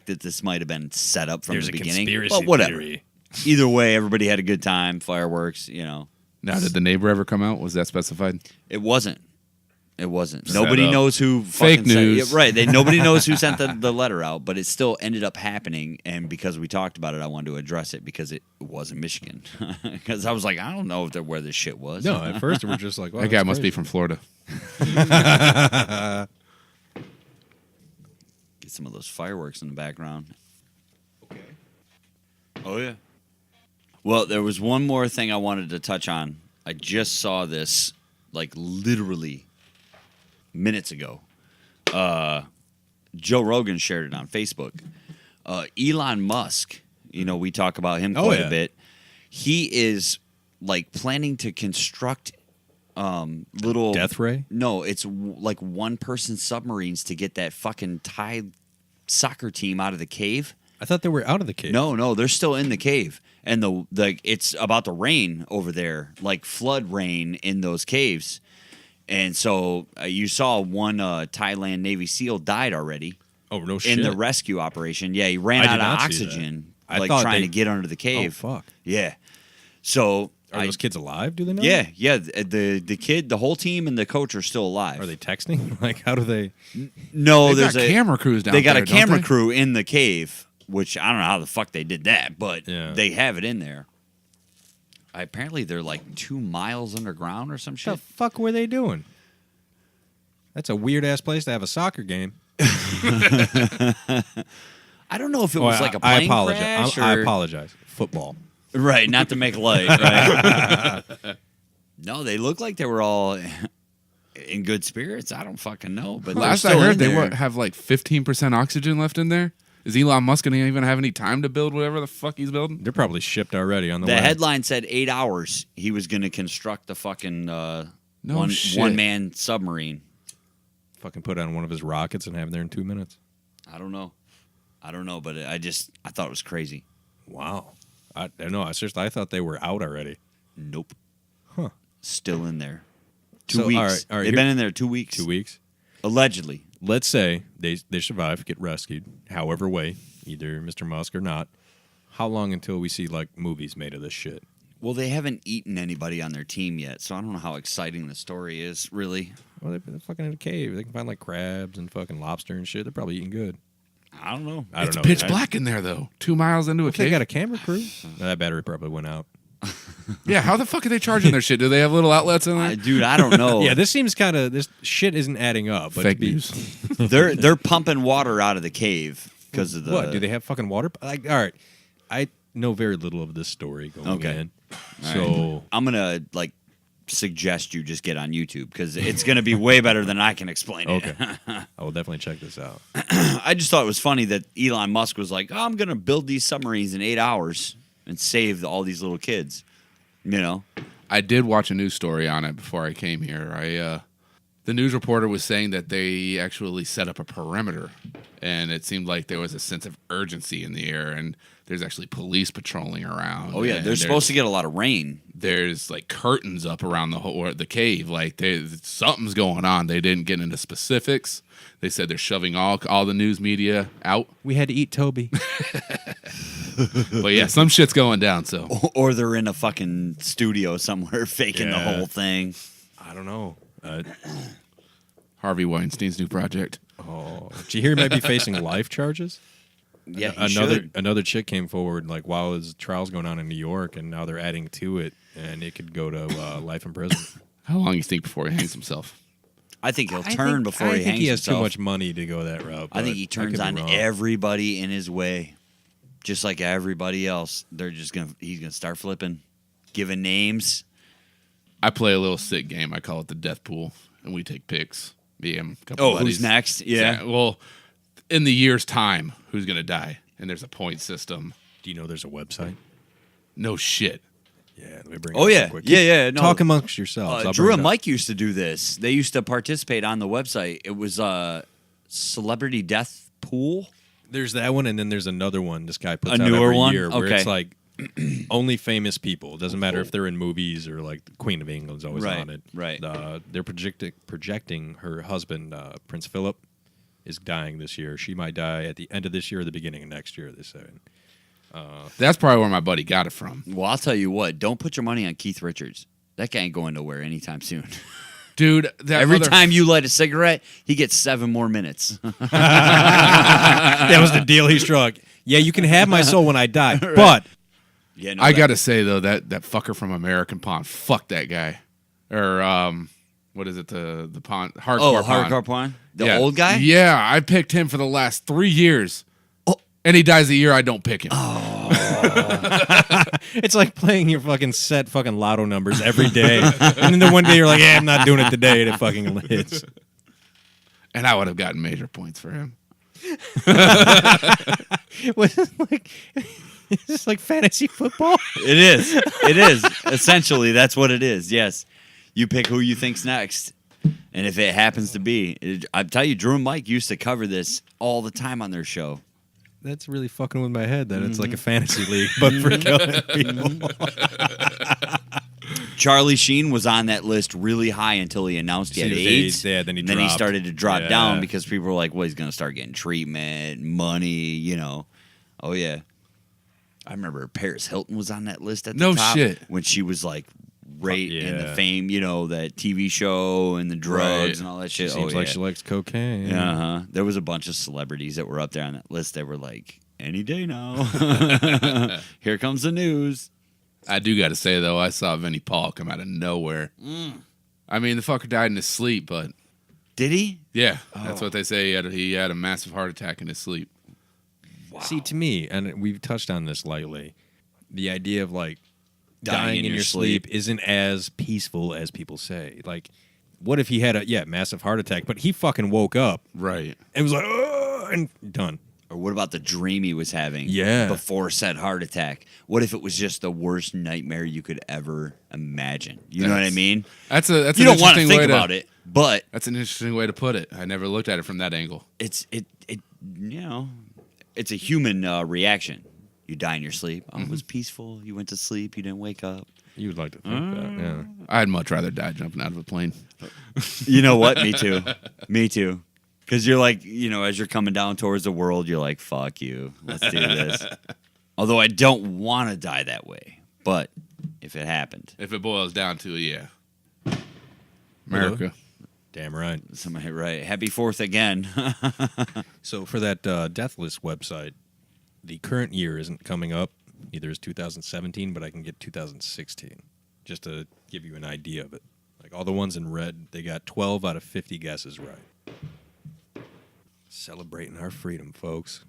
that this might have been set up from there's the a beginning. conspiracy But whatever. theory. Either way, everybody had a good time. Fireworks, Now, did the neighbor ever come out? Was that specified? It wasn't. It wasn't. Set Nobody up. knows who Fake fucking sent- news. yeah, right. Nobody knows who sent the letter out, but it still ended up happening. And because we talked about it, I wanted to address it because it was in Michigan. Because I was like, I don't know where this shit was. No, at first we're just like, wow, That guy that's must be crazy. from Florida. Get some of those fireworks in the background. Okay. Oh, yeah. Well, there was one more thing I wanted to touch on. I just saw this, like, literally minutes ago. Joe Rogan shared it on Facebook. Elon Musk, we talk about him quite yeah. a bit. He is, like, planning to construct little... Death Ray. No, it's like one-person submarines to get that fucking Thai soccer team out of the cave. I thought they were out of the cave. No, they're still in the cave, and it's about the rain over there, like flood rain in those caves. And so you saw one Thailand Navy SEAL died already Oh no shit. in the rescue operation. Yeah, he ran I did out of not see oxygen, that. I like thought trying they- to get under the Oh cave. fuck. Yeah, so Are those kids alive? Do they know? yeah. The kid, the whole team, and the coach are still alive. Are they texting? Like, how do they? No, They've there's got camera crews down They got there, a camera don't they? crew in the cave, which I don't know how the fuck they did that, but Yeah. they have it in there. Apparently, they're like 2 miles underground or some What shit. the fuck were they doing? That's a weird ass place to have a soccer game. I don't know if it Oh, was like a plane I apologize. crash I or- apologize. Football. Right, not to make light. Right? No, they look like they were all in good spirits. I don't fucking know, but they're Last I still heard, in they there. have like 15% oxygen left in there. Is Elon Musk going to even have any time to build whatever the fuck he's building? They're probably shipped already on the The way. headline said 8 hours. He was going to construct the fucking shit. one man submarine. Fucking put on one of his rockets and have it there in 2 minutes. I don't know, but I thought it was crazy. Wow. I don't know. I thought they were out already. Nope. Huh. Still in there. 2 So, weeks. all right, They've here- been in there 2 weeks. 2 weeks. Allegedly. Let's say they survive, get rescued, however way, either Mr. Musk or not. How long until we see like movies made of this shit? Well, they haven't eaten anybody on their team yet, so I don't know how exciting the story is, really. Well, they're fucking in a cave. They can find like crabs and fucking lobster and shit. They're probably eating good. I don't know. It's pitch black in there, though. 2 miles into a They cave. got a camera crew. That battery probably went out. Yeah, how the fuck are they charging their shit? Do they have little outlets in there? Dude, I don't know. Yeah, this seems kind of this shit isn't adding up. But Fake news. They're pumping water out of the cave because of the. What do they have fucking water? Like, all right, I know very little of this story going in. So I'm gonna suggest you just get on YouTube because it's gonna be way better than I can explain it. Okay, I will definitely check this out. I just thought it was funny that Elon Musk was like, "Oh, I'm gonna build these submarines in 8 hours and save all these little kids." You know, I did watch a news story on it before I came here. The news reporter was saying that they actually set up a perimeter, and it seemed like there was a sense of urgency in the air, and there's actually police patrolling around. Oh yeah, they're supposed to get a lot of rain. There's like curtains up around the cave. Like something's going on. They didn't get into specifics. They said they're shoving all the news media out. We had to eat Toby. But yeah, some shit's going down. So Or they're in a fucking studio somewhere faking the whole thing. I don't know. Harvey Weinstein's new project. Oh, did you hear he might be facing life charges? Yeah, he another chick came forward like while his trial's going on in New York, and now they're adding to it, and it could go to life in prison. How long you think before he hangs himself? I think he'll turn before he hangs himself. I think he has too much money to go that route. I think he turns on everybody in his way, just like everybody else. He's gonna start flipping, giving names. I play a little sick game. I call it the death pool, and we take picks. Me and a couple buddies. Who's next? Yeah. Well, in the year's time, who's gonna die? And there's a point system. Do you know there's a website? No shit. Yeah, let me bring. Oh it yeah, up quick. yeah. No. Talk amongst yourselves. Drew and Mike used to do this. They used to participate on the website. It was a celebrity death pool. There's that one, and then there's another one. This guy puts A out newer every one? year where Okay. it's like only famous people. It doesn't matter if they're in movies or like the Queen of England's always Right, on it. right. They're projecting her husband, Prince Philip, is dying this year. She might die at the end of this year or the beginning of next year. They say. That's probably where my buddy got it from. Well, I'll tell you what. Don't put your money on Keith Richards. That guy ain't going nowhere anytime soon. Dude, Every time you light a cigarette, he gets 7 more minutes. That was the deal he struck. Yeah, you can have my soul when I die, but Yeah, I gotta say though that fucker from American Pond, fuck that guy. Or what is it? The pond hardcore pond. Hardcore Pond? The Yeah. old guy? Yeah, I picked him for the last 3 years. Oh. And he dies a year I don't pick him. it's like playing your fucking set fucking lotto numbers every day, and then one day you're like, "Yeah, I'm not doing it today," and it fucking hits. And I would have gotten major points for him. Was it like? Is this like fantasy football? It is. It is. Essentially, that's what it is. Yes. You pick who you think's next. And if it happens to be, I tell you, Drew and Mike used to cover this all the time on their show. That's really fucking with my head. That it's like a fantasy league, but for killing people. Charlie Sheen was on that list really high until he announced he had AIDS. Yeah, then he he dropped. started to drop Yeah. down because people were like, well, he's going to start getting treatment, money, you know. Oh, yeah. I remember Paris Hilton was on that list at the No top shit. when she was like right in the Yeah. fame, you know, that TV show and the drugs Right. and all that She shit. seems like she likes cocaine. Yeah, uh-huh. There was a bunch of celebrities that were up there on that list that were like, any day now. Here comes the news. I do got to say, though, I saw Vinnie Paul come out of nowhere. I mean, the fucker died in his sleep, but Did he? yeah, that's what they say. He had a massive heart attack in his sleep. Wow. See, to me, and we've touched on this lightly, the idea of like dying in your sleep isn't as peaceful as people say. Like, what if he had a massive heart attack, but he fucking woke up Right. and was like, oh, and done. Or what about the dream he was having Yeah. before said heart attack? What if it was just the worst nightmare you could ever imagine? You know what I mean? That's you You don't want to think about it, but That's an interesting way to put it. I never looked at it from that angle. it's it's a human reaction. You die in your sleep. Oh, it was peaceful. You went to sleep. You didn't wake up. You would like to think that, yeah. I'd much rather die jumping out of a plane. You know what? Me too. Me too. Because you're like, you know, as you're coming down towards the world, you're like, fuck you. Let's do this. Although I don't want to die that way. But if it happened. If it boils down to it, yeah. America. Damn right. Somebody right. Happy 4th again. So for that Deathless website, the current year isn't coming up. Neither is 2017, but I can get 2016, just to give you an idea of it. Like all the ones in red, they got 12 out of 50 guesses right. Celebrating our freedom, folks.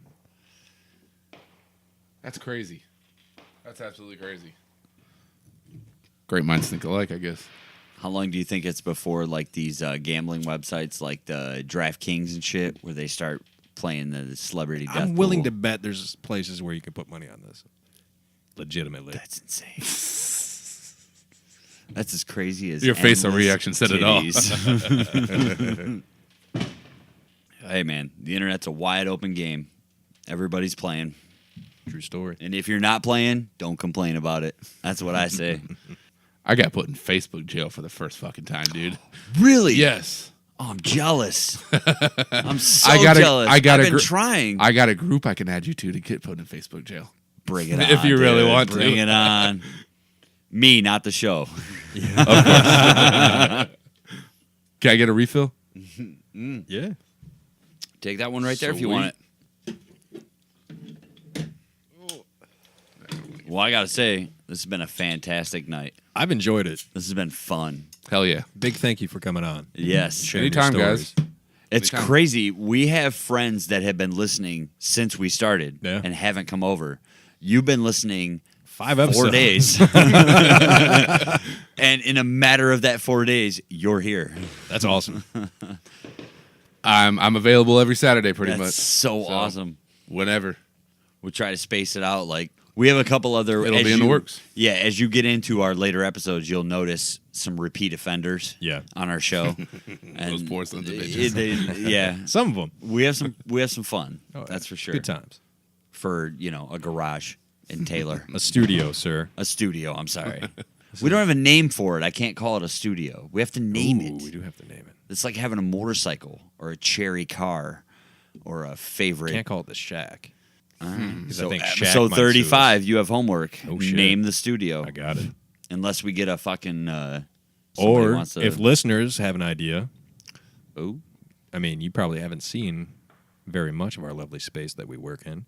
That's crazy. That's absolutely crazy. Great minds think alike, I guess. How long do you think it's before like these gambling websites like the DraftKings and shit where they start playing the celebrity death I'm willing pool? to bet there's places where you can put money on this. Legitimately. That's insane. That's as crazy as Your facial endless reaction said it all. titties. Hey, man, the internet's a wide open game. Everybody's playing. True story. And if you're not playing, don't complain about it. That's what I say. I got put in Facebook jail for the first fucking time, dude. Really? Yes. Oh, I'm jealous. I'm so jealous. jealous. I've been trying. I got a group I can add you to get put in Facebook jail. Bring it on. If you really dude. want to. Bring it on. Me, not the show. Can I get a refill? Yeah. Take that one right there if you want it. Well, I got to say, this has been a fantastic night. I've enjoyed it. This has been fun. Hell yeah. Big thank you for coming on. Yes. Sharing your Anytime, stories. guys. It's Anytime. crazy. We have friends that have been listening since we started Yeah. and haven't come over. You've been listening 5 episodes. 4 days. And in a matter of that 4 days, you're here. That's awesome. I'm available every Saturday pretty That's much. so awesome. Whenever. We try to space it out. Like we have a couple other. It'll as be in the you- works. Yeah, as you get into our later episodes, you'll notice some repeat offenders. Yeah. On our show. And Those poor sons of bitches. yeah, Some of them. we have some fun. Oh, That's for sure. Good times. For a garage in Taylor, A studio, sir. a studio. I'm sorry, we don't have a name for it. I can't call it a studio. We have to name Ooh, it. we do have to name it. It's like having a motorcycle or a cherry car or a favorite. Can't call it the shack. 'Cause So I think Shaq episode might sue us. 35, you have homework. Oh, shit. Name the studio. I got it. Unless we get a fucking. somebody Or wants to, if listeners have an idea, oh, I mean, you probably haven't seen very much of our lovely space that we work in.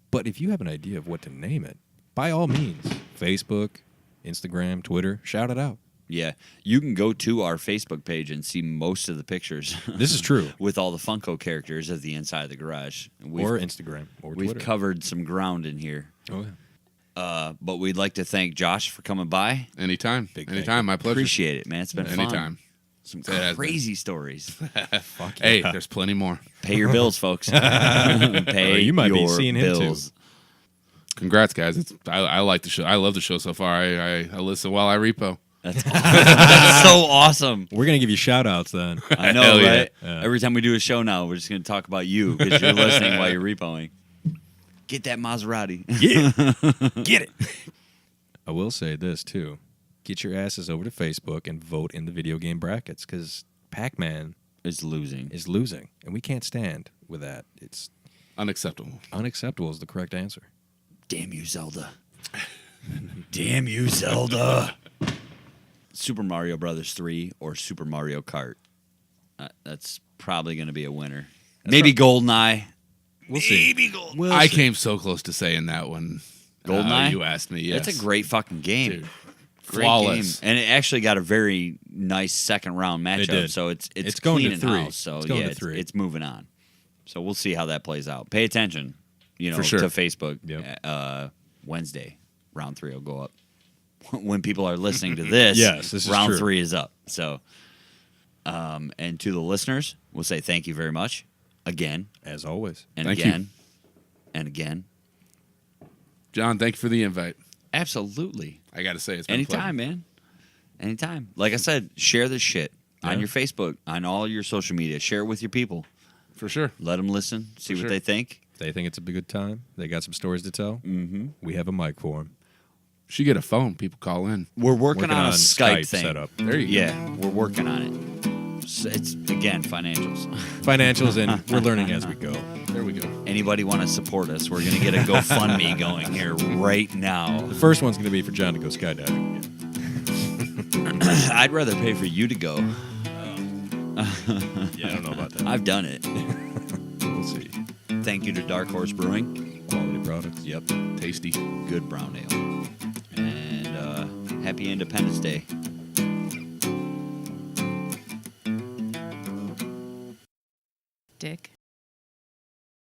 But if you have an idea of what to name it, by all means, Facebook, Instagram, Twitter, shout it out. yeah, you can go to our Facebook page and see most of the pictures. This is true. With all the Funko characters of the inside of the garage. We've, Or Instagram or we've Twitter. covered some ground in here. Oh, yeah. But we'd like to thank Josh for coming by. Anytime. Big thank Anytime. My pleasure. Appreciate it, man. It's been fun. Anytime. Some It has been. crazy stories. Fuck Hey, yeah. there's plenty more. Pay your bills, folks. Pay you might be your seeing him, too. bills. Congrats, guys. I like the show. I love the show so far. I listen while I repo. That's so awesome. We're going to give you shout outs then. I know, Hell yeah. right? Yeah. Every time we do a show now, we're just going to talk about you because you're listening while you're repoing. Get that Maserati. Yeah. Get it. I will say this, too. Get your asses over to Facebook and vote in the video game brackets because Pac-Man Is losing. is losing, and we can't stand with that. It's Unacceptable. unacceptable is the correct answer. Damn you, Zelda. Damn you, Zelda. Super Mario Brothers 3 or Super Mario Kart. That's probably going to be a winner. Maybe GoldenEye. We'll see. Maybe GoldenEye. We'll I see. came so close to saying that one. GoldenEye? You asked me. Yes. That's a great fucking game. Dude, Great flawless. game. And it actually got a very nice second round matchup. did. So it's It's going clean to in three. house. So It's going yeah, to three. it's moving on. So we'll see how that plays out. Pay attention, For sure. to Facebook. Yep. Wednesday, round 3 will go up. When people are listening to this, Yes, this is round true. 3 is up. So, and to the listeners, we'll say thank you very much again As always. and Thank you. again and again. John, thank you for the invite. Absolutely. I got to say, it's been a pleasure. Anytime, man. Anytime. Like I said, share this shit on Yeah. your Facebook, on all your social media. Share it with your people. For sure. Let them listen, see For what sure. they think. If they think it's a good time, they got some stories to tell, we have a mic for them. Should get a phone. People call in. We're working on a Skype thing. setup. There you go. Yeah, we're working on it. So it's, again, financials. Financials, and we're learning as we go. There we go. Anybody want to support us, we're going to get a GoFundMe going here right now. The first one's going to be for John to go skydiving again. I'd rather pay for you to go. Yeah, I don't know about that. I've done it. We'll see. Thank you to Dark Horse Brewing. Quality products. Yep. Tasty. Good brown ale. And happy Independence Day. Dick.